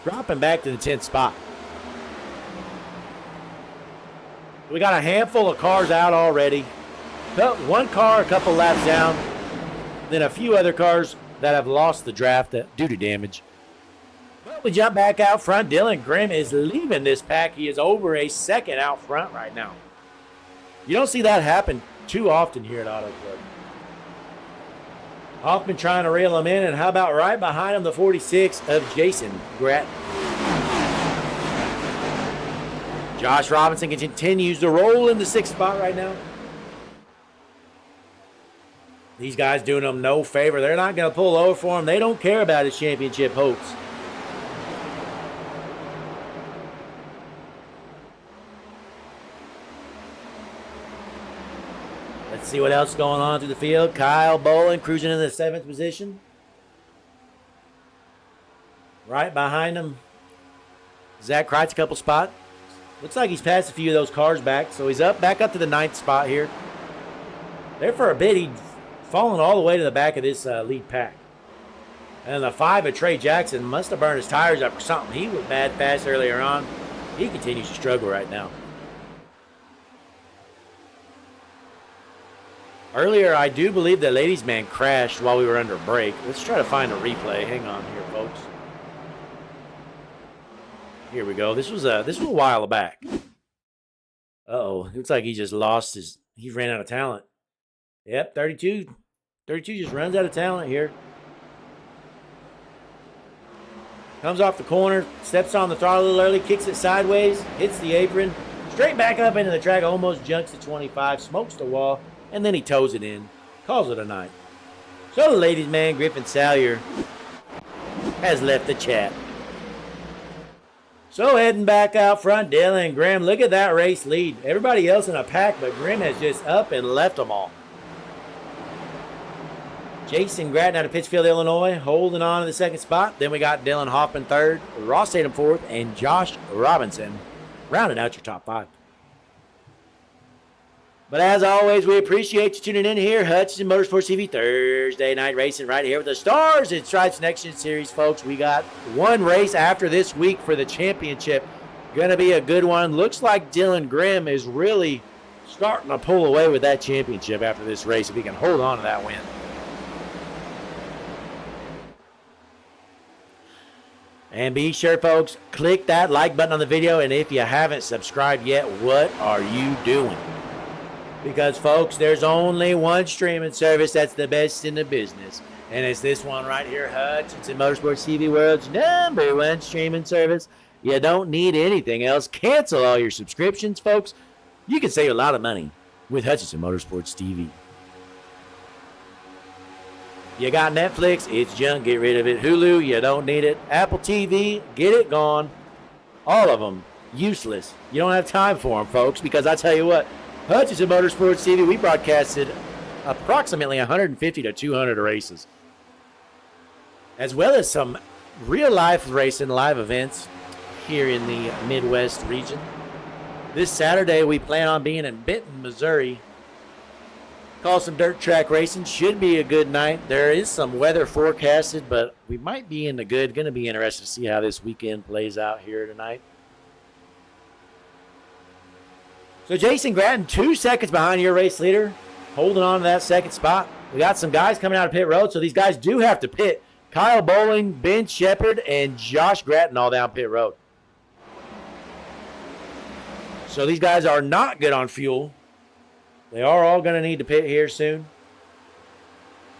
dropping back to the 10th spot. We got a handful of cars out already. 1 car a couple laps down. Then a few other cars that have lost the draft due to damage. But we jump back out front. Dylan Grimm is leaving this pack. He is over a second out front right now. You don't see that happen too often here at Auto Club. Hoffman trying to reel him in, and how about right behind him, the 46 of Jason Grattan. Josh Robinson continues to roll in the 6th spot right now. These guys doing him no favor. They're not going to pull over for him. They don't care about his championship hopes. Let's see what else is going on through the field. Kyle Bolin cruising in the 7th position. Right behind him, Zach Kreitz, a couple spots. Looks like he's passed a few of those cars back, so he's back up to the 9th spot here. There for a bit, he'd fallen all the way to the back of this lead pack. And the 5 of Trey Jackson must have burned his tires up or something. He was bad fast earlier on. He continues to struggle right now. Earlier, I do believe the ladies' man crashed while we were under break. Let's try to find a replay. Hang on here, folks. Here we go. This was a while back. Uh-oh. Looks like he just lost his... He ran out of talent. Yep, 32. 32 just runs out of talent here. Comes off the corner, steps on the throttle a little early, kicks it sideways, hits the apron, straight back up into the track, almost junks the 25, smokes the wall, and then he tows it in. Calls it a night. So the ladies' man, Griffin Salyer, has left the chat. So heading back out front, Dylan Grimm. Look at that race lead. Everybody else in a pack, but Grimm has just up and left them all. Jason Gratton out of Pittsfield, Illinois, holding on to the second spot. Then we got Dylan Hoffman third, Ross Tatum fourth, and Josh Robinson rounding out your top 5. But as always, we appreciate you tuning in here. Hutchinson Motorsports TV Thursday night racing right here with the Stars and Stripes Next Gen Series, folks. We got one race after this week for the championship. Going to be a good one. Looks like Dylan Grimm is really starting to pull away with that championship after this race if he can hold on to that win. And be sure, folks, click that like button on the video. And if you haven't subscribed yet, what are you doing? Because, folks, there's only one streaming service that's the best in the business. And it's this one right here, Hutchinson Motorsports TV, world's #1 streaming service. You don't need anything else. Cancel all your subscriptions, folks. You can save a lot of money with Hutchinson Motorsports TV. You got Netflix, it's junk, get rid of it. Hulu, you don't need it. Apple TV, get it gone. All of them, useless. You don't have time for them, folks, because I tell you what, Hutchinson Motorsports TV, we broadcasted approximately 150 to 200 races, as well as some real-life racing live events here in the Midwest region. This Saturday, we plan on being in Benton, Missouri. Call some dirt track racing. Should be a good night. There is some weather forecasted, but we might be in the good. Going to be interested to see how this weekend plays out here tonight. So Jason Gratton, 2 seconds behind your race leader, holding on to that second spot. We got some guys coming out of pit road, so these guys do have to pit. Kyle Bowling, Ben Shepard, and Josh Gratton all down pit road. So these guys are not good on fuel. They are all going to need to pit here soon.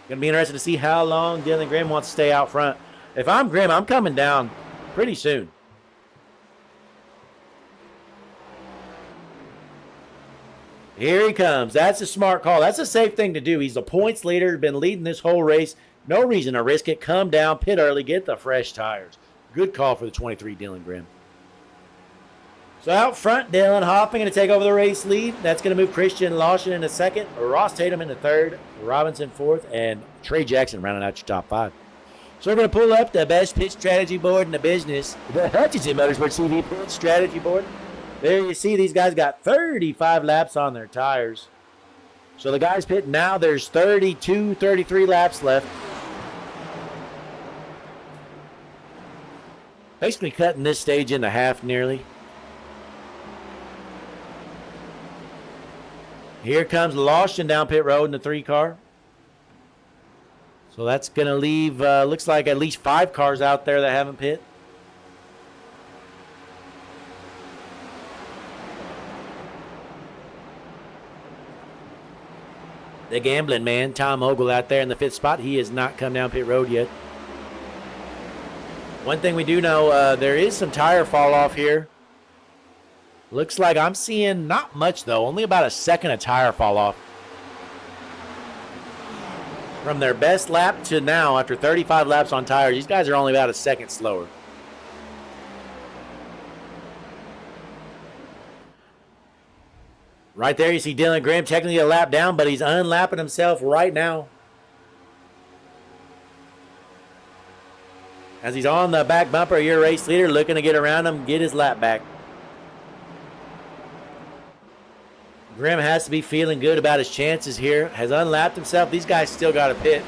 Going to be interested to see how long Dylan Grimm wants to stay out front. If I'm Grimm, I'm coming down pretty soon. Here he comes. That's a smart call. That's a safe thing to do. He's the points leader, been leading this whole race. No reason to risk it. Come down, pit early, get the fresh tires. Good call for the 23 Dylan Grimm. So out front, Dylan Hoffman going to take over the race lead. That's going to move Christian Lawson in the second, Ross Tatum in the third, Robinson fourth, and Trey Jackson rounding out your top 5. So we're going to pull up the best pit strategy board in the business, the Hutchinson Motorsports TV pit strategy board. There you see these guys got 35 laps on their tires. So the guys pitting now, there's 32, 33 laps left. Basically cutting this stage into half nearly. Here comes Lawson down pit road in the 3 car. So that's going to leave, looks like at least 5 cars out there that haven't pit. The gambling man, Tom Ogle, out there in the 5th spot. He has not come down pit road yet. One thing we do know, there is some tire fall off here. Looks like I'm seeing not much, though. Only about a second of tire fall off. From their best lap to now, after 35 laps on tires, these guys are only about a second slower. Right there, you see Dylan Grimm technically a lap down, but he's unlapping himself right now. As he's on the back bumper of your race leader, looking to get around him, get his lap back. Grimm has to be feeling good about his chances here. Has unlapped himself. These guys still got a pit.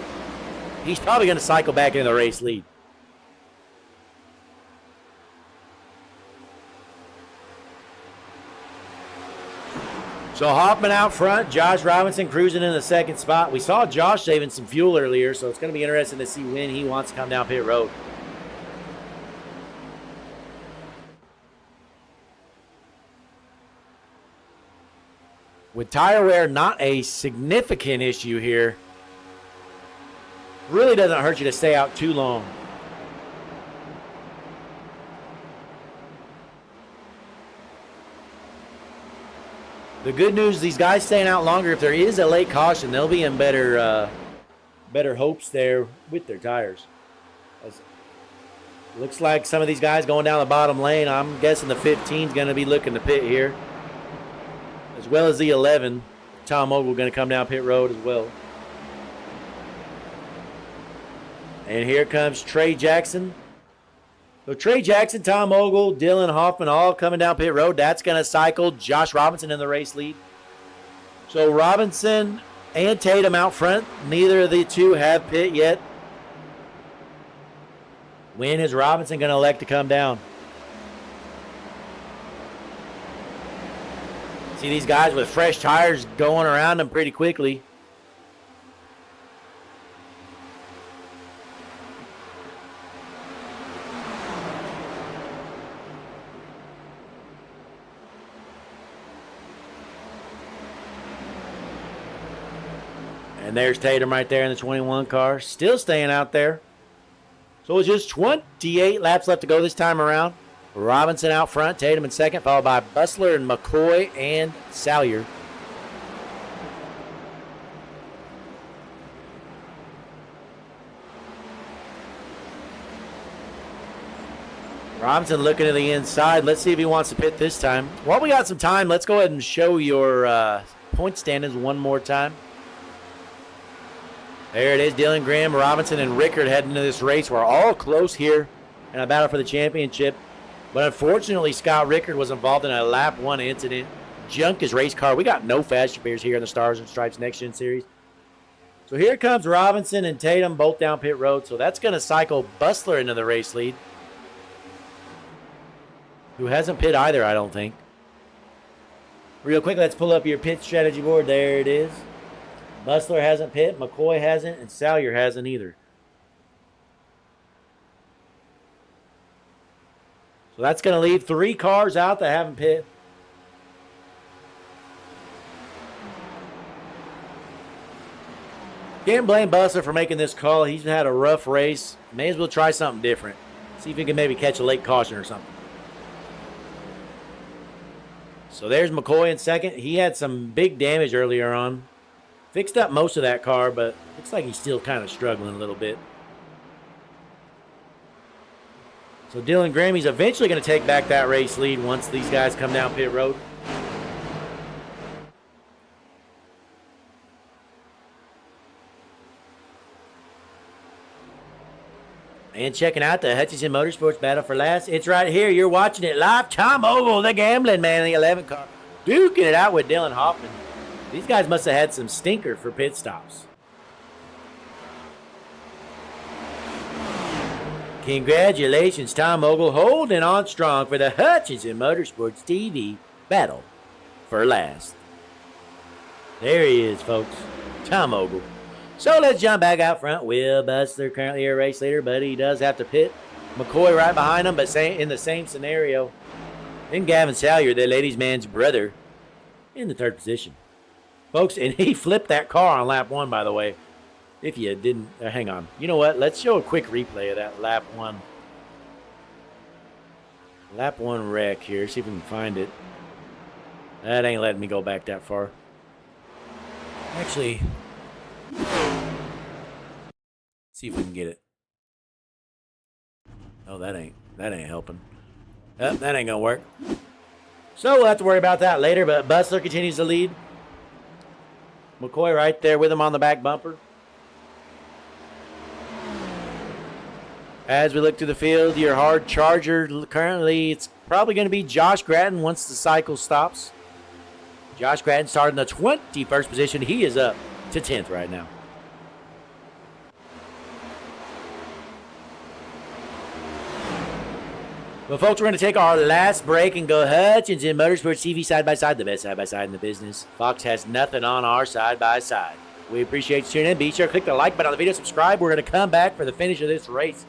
He's probably going to cycle back into the race lead. So Hoffman out front. Josh Robinson cruising in the 2nd spot. We saw Josh saving some fuel earlier, so it's going to be interesting to see when he wants to come down pit road. With tire wear not a significant issue here, really doesn't hurt you to stay out too long. The good news, these guys staying out longer, if there is a late caution, they'll be in better hopes there with their tires. Looks like some of these guys going down the bottom lane. I'm guessing the 15 is going to be looking to pit here, as well as the 11. Tom Ogle going to come down pit road as well. And here comes Trey Jackson. So Trey Jackson, Tom Ogle, Dylan Hoffman all coming down pit road. That's going to cycle Josh Robinson in the race lead. So Robinson and Tatum out front. Neither of the two have pit yet. When is Robinson going to elect to come down? See these guys with fresh tires going around them pretty quickly. And there's Tatum right there in the 21 car, still staying out there. So it's just 28 laps left to go this time around. Robinson out front, Tatum in second, followed by Bustler and McCoy and Salyer. Robinson looking to the inside. Let's see if he wants to pit this time. While we got some time, let's go ahead and show your point standings one more time. There it is, Dylan Graham, Robinson, and Rickard heading into this race. We're all close here in a battle for the championship. But unfortunately, Scott Rickard was involved in a lap 1 incident. Junked his race car. We got no fast beers here in the Stars and Stripes Next Gen Series. So here comes Robinson and Tatum both down pit road. So that's going to cycle Bustler into the race lead, who hasn't pit either, I don't think. Real quick, let's pull up your pit strategy board. There it is. Bustler hasn't pit, McCoy hasn't, and Salyer hasn't either. So that's going to leave 3 cars out that haven't pit. Can't blame Bustler for making this call. He's had a rough race. May as well try something different. See if he can maybe catch a late caution or something. So there's McCoy in second. He had some big damage earlier on. Fixed up most of that car, but looks like he's still kind of struggling a little bit. So Dylan Graham, he's eventually going to take back that race lead once these guys come down pit road. And checking out the Hutchinson Motorsports Battle for Last. It's right here. You're watching it live. Tom Ogle, the gambling man in the 11 car, duking it out with Dylan Hoffman. These guys must have had some stinker for pit stops. Congratulations, Tom Ogle, holding on strong for the Hutchinson Motorsports TV Battle for Last. There he is, folks. Tom Ogle. So let's jump back out front. Will Bustler currently a race leader, but he does have to pit. McCoy right behind him, but in the same scenario. And Gavin Salyer, the ladies' man's brother, in the 3rd position. Folks, and he flipped that car on lap 1, by the way. If you didn't, hang on. You know what? Let's show a quick replay of that lap 1. Lap 1 wreck here. See if we can find it. That ain't letting me go back that far. Actually, see if we can get it. Oh, that ain't helping. Oh, that ain't gonna work. So we'll have to worry about that later, but Bustler continues to lead. McCoy right there with him on the back bumper. As we look to the field, your hard charger, currently it's probably going to be Josh Gratton once the cycle stops. Josh Gratton started in the 21st position. He is up to 10th right now. Well, folks, we're going to take our last break and go Hutchinson Motorsports TV side-by-side, the best side-by-side in the business. Fox has nothing on our side-by-side. We appreciate you tuning in. Be sure to click the like button on the video, subscribe. We're going to come back for the finish of this race.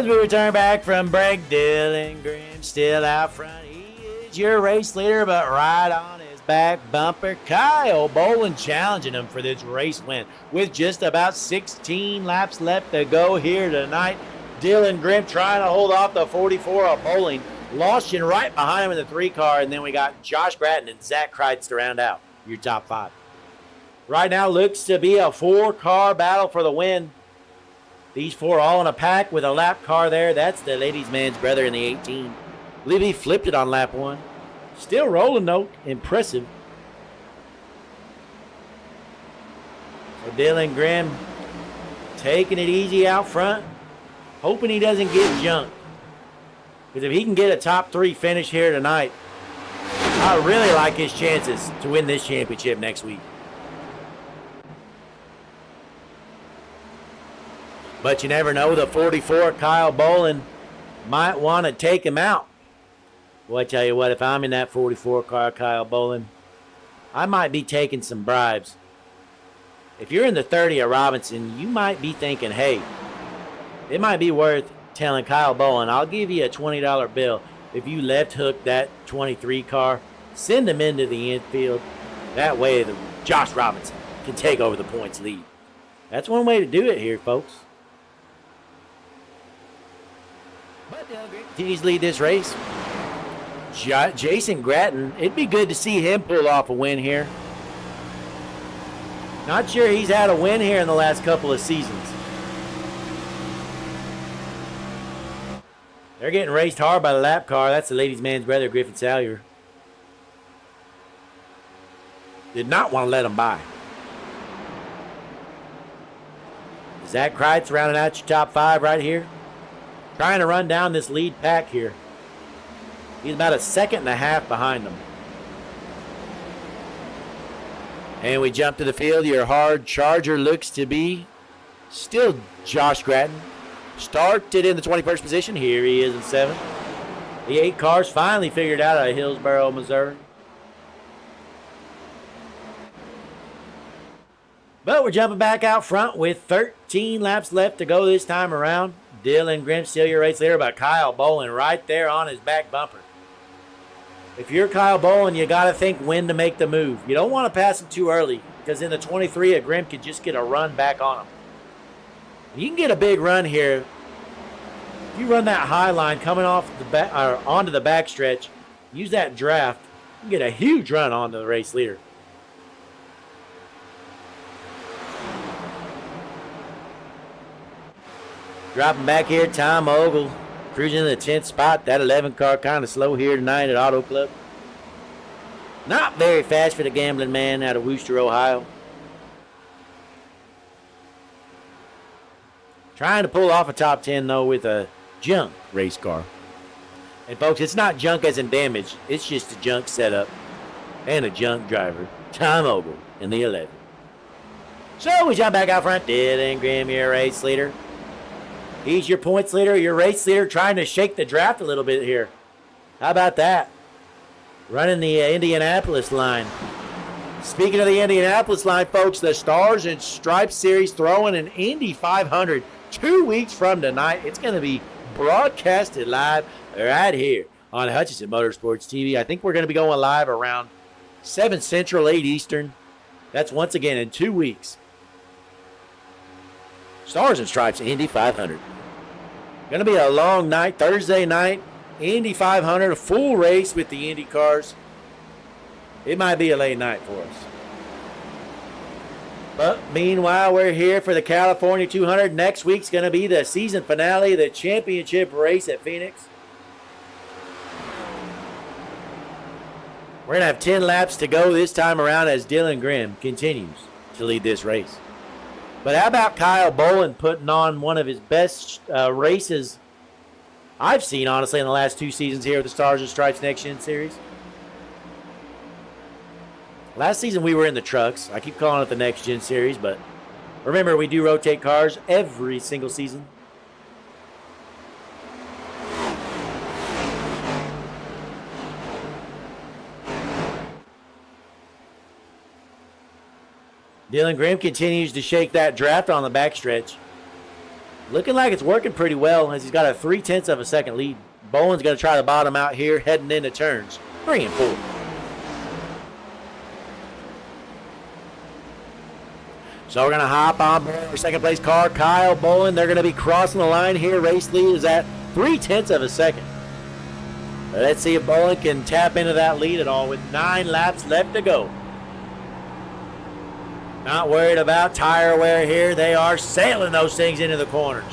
As we return back from break, Dylan Grimm still out front. He is your race leader, but right on his back bumper, Kyle Bolin challenging him for this race win. With just about 16 laps left to go here tonight, Dylan Grimm trying to hold off the 44 of Bolin. Lawson right behind him in the 3 car, and then we got Josh Gratton and Zach Kreitz to round out your top 5. Right now looks to be a 4-car battle for the win. These 4 all in a pack with a lap car there. That's the ladies' man's brother in the 18. I believe he flipped it on lap 1. Still rolling, though. Impressive. So Dylan Grimm taking it easy out front, hoping he doesn't get junked. Because if he can get a top 3 finish here tonight, I really like his chances to win this championship next week. But you never know, the 44, Kyle Bolin, might want to take him out. Well, I tell you what, if I'm in that 44 car, Kyle Bolin, I might be taking some bribes. If you're in the 30 of Robinson, you might be thinking, hey, it might be worth telling Kyle Bolin, I'll give you a $20 bill if you left hook that 23 car, send him into the infield. That way, Josh Robinson can take over the points lead. That's one way to do it here, folks. But continues to lead this race. Jason Gratton, it'd be good to see him pull off a win here. Not sure he's had a win here in the last couple of seasons. They're getting raced hard by the lap car. That's the ladies' man's brother, Griffin Salyer. Did not want to let him by. Zach Kreitz rounding out your top 5 right here. Trying to run down this lead pack here. He's about a 1.5 seconds behind them. And we jump to the field. Your hard charger looks to be still Josh Gratton. Started in the 21st position. Here he is in 7th. The 8 cars finally figured out of Hillsboro, Missouri. But we're jumping back out front with 13 laps left to go this time around. Dylan Grimm still your race leader, but Kyle Bolin right there on his back bumper. If you're Kyle Bolin, you got to think when to make the move. You don't want to pass him too early because in the 23, a Grimm could just get a run back on him. You can get a big run here. If you run that high line coming off the back or onto the back stretch, use that draft, you can get a huge run onto the race leader. Dropping back here, Tom Ogle cruising in the 10th spot. That 11 car kind of slow here tonight at Auto Club. Not very fast for the gambling man out of Wooster, Ohio. Trying to pull off a top 10, though, with a junk race car. And, folks, it's not junk as in damage. It's just a junk setup and a junk driver. Tom Ogle in the 11. So we jump back out front. Dylan Grimm, your race leader. He's your points leader, your race leader, trying to shake the draft a little bit here. How about that? Running the Indianapolis line. Speaking of the Indianapolis line, folks, the Stars and Stripes Series throwing an Indy 500 2 weeks from tonight. It's going to be broadcasted live right here on Hutchinson Motorsports TV. I think we're going to be going live around 7 Central, 8 Eastern. That's once again in 2 weeks. Stars and Stripes, Indy 500. Going to be a long night, Thursday night, Indy 500, a full race with the Indy cars. It might be a late night for us. But meanwhile, we're here for the California 200. Next week's going to be the season finale, the championship race at Phoenix. We're going to have 10 laps to go this time around as Dylan Grimm continues to lead this race. But how about Kyle Bolin putting on one of his best races I've seen, honestly, in the last 2 seasons here with the Stars and Stripes Next Gen Series? Last season we were in the trucks. I keep calling it the Next Gen Series, but remember, we do rotate cars every single season. Dylan Grimm continues to shake that draft on the backstretch. Looking like it's working pretty well as he's got a 0.3 of a second lead. Boland's going to try the bottom out here, heading into turns 3 and 4. So we're going to hop on board our second place car, Kyle Boland. They're going to be crossing the line here. Race lead is at 0.3 of a second. Let's see if Boland can tap into that lead at all with 9 laps left to go. Not worried about tire wear here. They are sailing those things into the corners.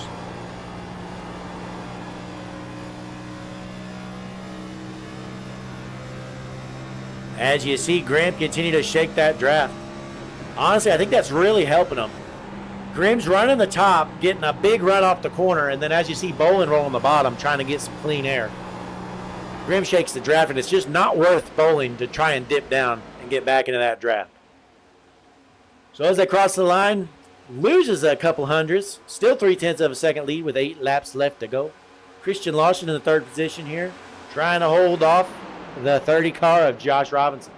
As you see Grimm continue to shake that draft. Honestly, I think that's really helping him. Grimm's running the top, getting a big run off the corner, and then as you see Boland rolling the bottom, trying to get some clean air. Grimm shakes the draft, and it's just not worth Boland to try and dip down and get back into that draft. So as they cross the line, loses a couple hundreds, still 0.3 of a second lead with 8 laps left to go. Christian Lawson in the 3rd position here, trying to hold off the 30 car of Josh Robinson.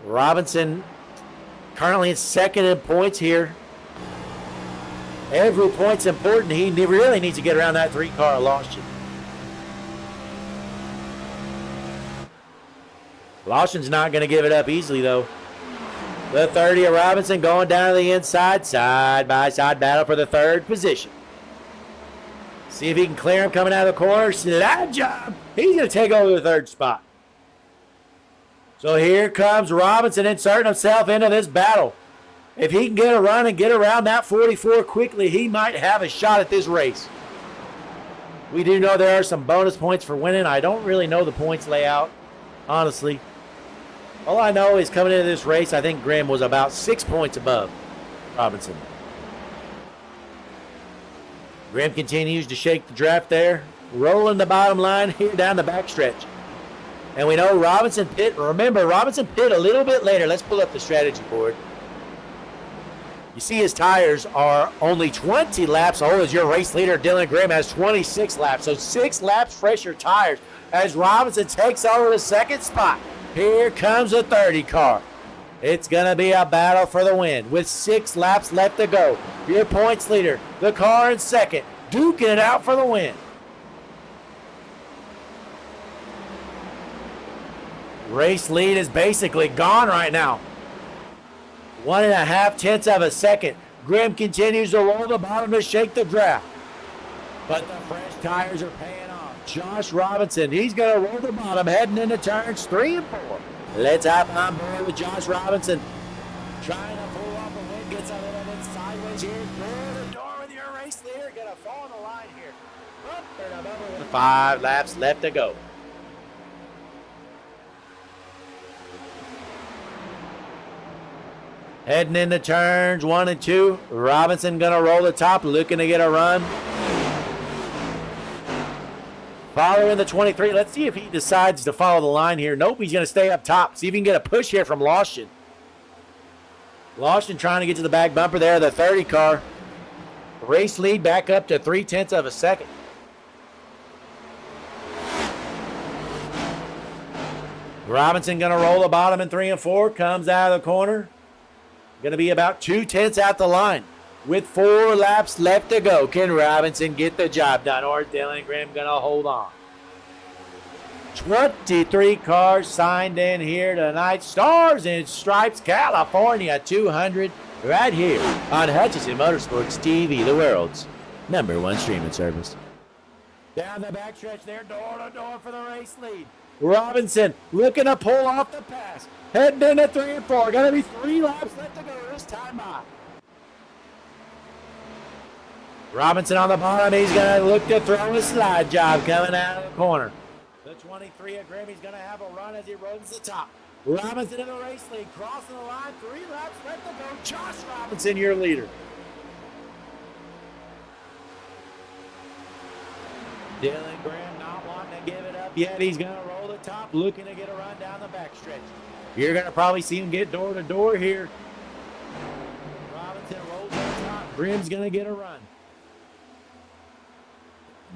Robinson currently in 2nd in points here. Every point's important. He really needs to get around that 3 car of Lawson. Lawson's not going to give it up easily though. The 30 of Robinson going down to the inside, side-by-side battle for the 3rd position. See if he can clear him coming out of the corner. Slide job. He's going to take over the 3rd spot. So here comes Robinson inserting himself into this battle. If he can get a run and get around that 44 quickly, he might have a shot at this race. We do know there are some bonus points for winning. I don't really know the points layout, honestly. All I know is coming into this race, I think Grimm was about 6 points above Robinson. Grimm continues to shake the draft there, rolling the bottom line here down the backstretch. And we know Robinson pit. Remember, Robinson pit a little bit later. Let's pull up the strategy board. You see his tires are only 20 laps old as your race leader, Dylan Grimm, has 26 laps. So 6 laps fresher tires as Robinson takes over the 2nd spot. Here comes the 30 car. It's going to be a battle for the win with 6 laps left to go. Your points leader, the car in 2nd, duking it out for the win. Race lead is basically gone right now. 1.5 of a second. Grimm continues to roll the bottom to shake the draft. But the fresh tires are paying off. Josh Robinson, he's going to roll the bottom heading into turns 3 and 4. Let's hop on board with Josh Robinson. Trying to pull off a win, gets a little bit sideways here. Door to door with your race leader. Going to fall on the line here. Up and above with 5 laps left to go. Heading into turns 1 and 2. Robinson going to roll the top, looking to get a run. Following the 23. Let's see if he decides to follow the line here. Nope, he's going to stay up top. See if he can get a push here from Lawson. Lawson trying to get to the back bumper there, the 30 car. Race lead back up to 0.3 of a second. Robinson going to roll the bottom in 3 and 4. Comes out of the corner. Going to be about 2/10 out the line with 4 laps left to go. Can Robinson get the job done, or is Dylan Grimm going to hold on? 23 cars signed in here tonight. Stars and Stripes California 200 right here on Hutchinson Motorsports TV, the world's #1 streaming service. Down the backstretch there, door to door for the race lead. Robinson looking to pull off the pass. Heading into 3 and 4. Going to be 3 laps left to go this time by. Robinson on the bottom. He's going to look to throw a slide job coming out of the corner. The 23 of Grimm, he's going to have a run as he rolls the top. Robinson in the race lead. Crossing the line. 3 laps left to go. Josh Robinson, your leader. Dylan Grimm not wanting to give it up yet. He's going to roll the top, looking to get a run down the backstretch. You're going to probably see him get door to door here. Robinson rolls on top. Grimm's going to get a run.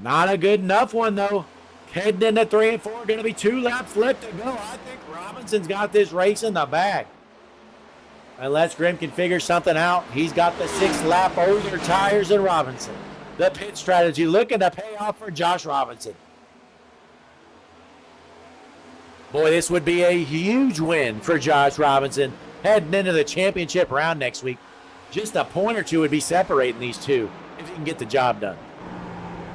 Not a good enough one, though. Heading into 3 and 4. Going to be 2 laps left to go. I think Robinson's got this race in the bag. Unless Grimm can figure something out, he's got the 6 lap older tires than Robinson. The pit strategy looking to pay off for Josh Robinson. Boy, this would be a huge win for Josh Robinson heading into the championship round next week. Just a point or two would be separating these two if he can get the job done.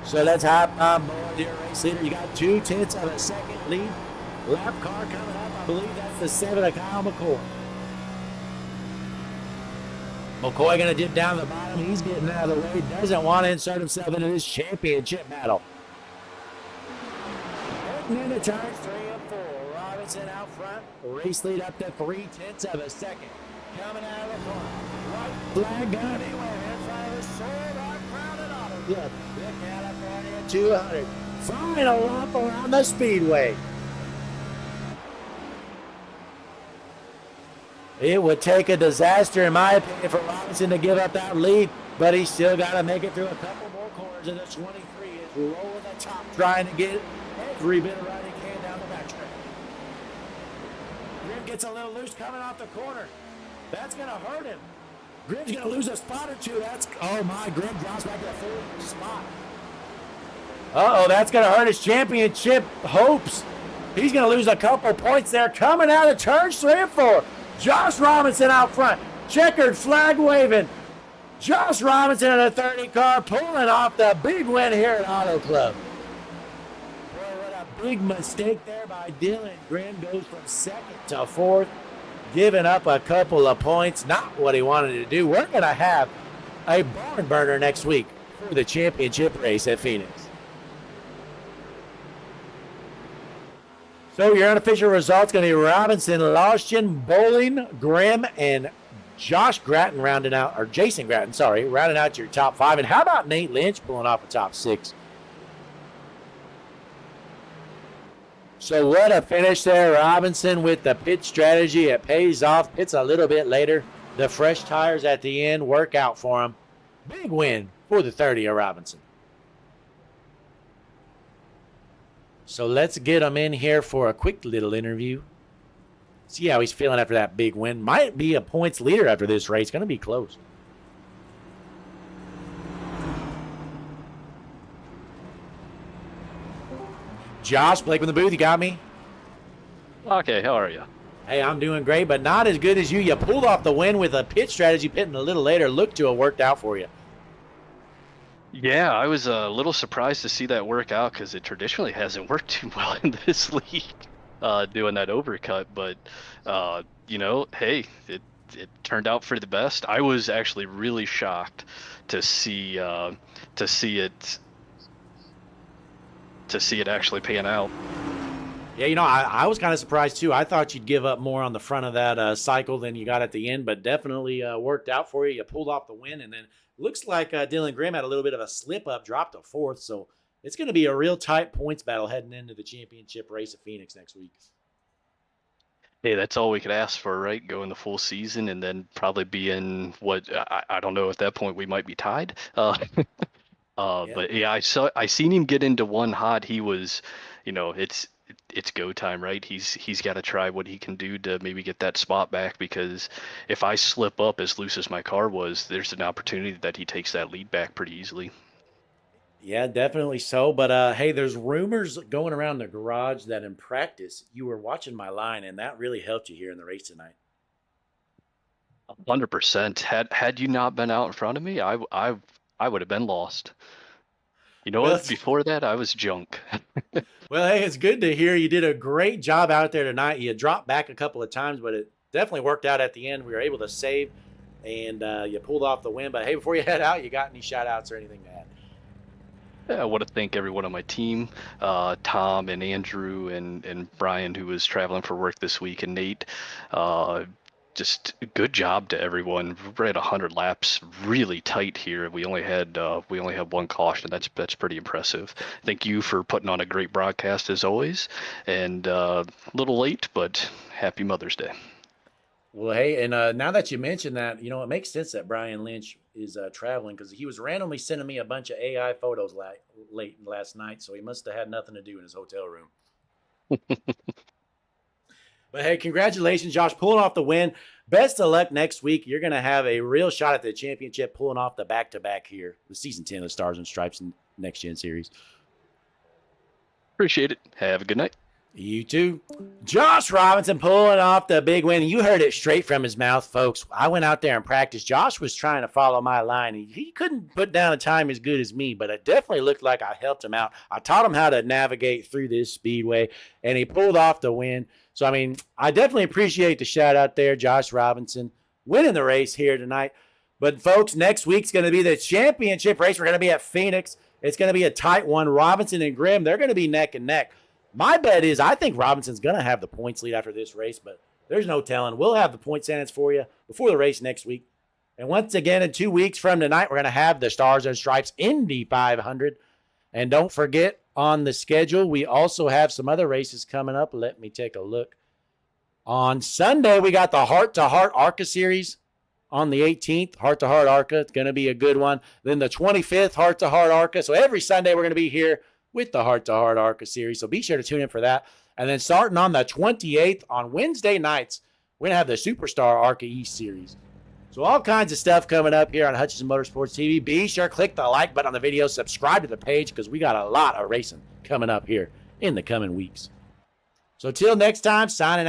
So let's hop on board your race leader. You got 2/10 of a second lead. Lap car coming up. I believe that's the 7 of Kyle McCoy. McCoy going to dip down the bottom. He's getting out of the way. Doesn't want to insert himself into this championship battle. Heading into turns 3 and 4. Robinson out front. Race lead up to 3/10 of a second. Coming out of the corner. White flag gun anywhere. In front of the sword. Crowded auto club. The California 200. Final lap around the speedway. It would take a disaster, in my opinion, for Robinson to give up that lead, but he's still got to make it through a couple more corners, and the 23 is rolling the top, trying to get every bit of ride he can down the backstretch. Grimm gets a little loose coming off the corner. That's going to hurt him. Grimm's going to lose a spot or two. Oh my, Grimm drops back to the 4th spot. Uh-oh, that's going to hurt his championship hopes. He's going to lose a couple points there. Coming out of turns 3 and 4. Josh Robinson out front. Checkered flag waving. Josh Robinson in a 30 car pulling off the big win here at Auto Club. Boy, what a big mistake there by Dylan. Grimm goes from 2nd to 4th, giving up a couple of points. Not what he wanted to do. We're going to have a barn burner next week for the championship race at Phoenix. So your unofficial results going to be Robinson, Larson, Bowling, Grimm, and Josh Gratton rounding out, or Jason Gratton, sorry, rounding out your top 5. And how about Nate Lynch pulling off a top 6? So what a finish there. Robinson with the pit strategy. It pays off. Pits a little bit later. The fresh tires at the end work out for him. Big win for the 30 of Robinson. So let's get him in here for a quick little interview. See how he's feeling after that big win. Might be a points leader after this race. Going to be close. Josh, Blake in the booth. You got me? Okay, how are you? Hey, I'm doing great, but not as good as you. You pulled off the win with a pit strategy, pitting a little later. Looked to have worked out for you. Yeah, I was a little surprised to see that work out because it traditionally hasn't worked too well in this league, doing that overcut. But hey, it turned out for the best. I was actually really shocked to see it actually pan out. Yeah, I was kind of surprised too. I thought you'd give up more on the front of that cycle than you got at the end, but definitely worked out for you. You pulled off the win, and then looks like Dylan Grimm had a little bit of a slip up, dropped to 4th, so it's going to be a real tight points battle heading into the championship race at Phoenix next week. Hey, that's all we could ask for, right? Going the full season and then probably be in what I don't know. At that point, we might be tied. Yeah. But yeah, I seen him get into one hot. He was, it's go time, right? He's got to try what he can do to maybe get that spot back, because if I slip up as loose as my car was, there's an opportunity that he takes that lead back pretty easily. Yeah, definitely so. But hey, there's rumors going around the garage that in practice you were watching my line, and that really helped you here in the race tonight. 100%. Had you not been out in front of me, I would have been lost. What? Before that, I was junk. Well, hey, it's good to hear you did a great job out there tonight. You dropped back a couple of times, but it definitely worked out at the end. We were able to save, and you pulled off the win. But hey, before you head out, you got any shout-outs or anything to add? Yeah, I want to thank everyone on my team, Tom and Andrew and Brian, who was traveling for work this week, and Nate. Just a good job to everyone. We're at 100 laps, really tight here. We only had one caution. That's pretty impressive. Thank you for putting on a great broadcast as always. And a little late, but happy Mother's Day. Well, hey, and now that you mentioned that, it makes sense that Brian Lynch is traveling, because he was randomly sending me a bunch of AI photos late last night, so he must have had nothing to do in his hotel room. But hey, congratulations, Josh, pulling off the win. Best of luck next week. You're going to have a real shot at the championship, pulling off the back-to-back here, the season 10 of the Stars and Stripes Next Gen Series. Appreciate it. Have a good night. You too. Josh Robinson pulling off the big win. You heard it straight from his mouth, folks. I went out there and practiced. Josh was trying to follow my line. He couldn't put down a time as good as me, but it definitely looked like I helped him out. I taught him how to navigate through this speedway, and he pulled off the win. So, I mean, I definitely appreciate the shout out there, Josh Robinson, winning the race here tonight. But, folks, next week's going to be the championship race. We're going to be at Phoenix. It's going to be a tight one. Robinson and Grimm, they're going to be neck and neck. My bet is I think Robinson's going to have the points lead after this race, but there's no telling. We'll have the point standings for you before the race next week. And once again, in 2 weeks from tonight, we're going to have the Stars and Stripes Indy 500. And don't forget, on the schedule, we also have some other races coming up. Let me take a look. On Sunday, we got the Heart to Heart ARCA Series on the 18th. Heart to Heart ARCA. It's going to be a good one. Then the 25th, Heart to Heart ARCA. So every Sunday, we're going to be here with the Heart to Heart ARCA Series. So be sure to tune in for that. And then starting on the 28th, on Wednesday nights, we're going to have the Superstar ARCA East Series. So all kinds of stuff coming up here on Hutchinson Motorsports TV. Be sure to click the like button on the video, subscribe to the page, because we got a lot of racing coming up here in the coming weeks. So till next time, signing out.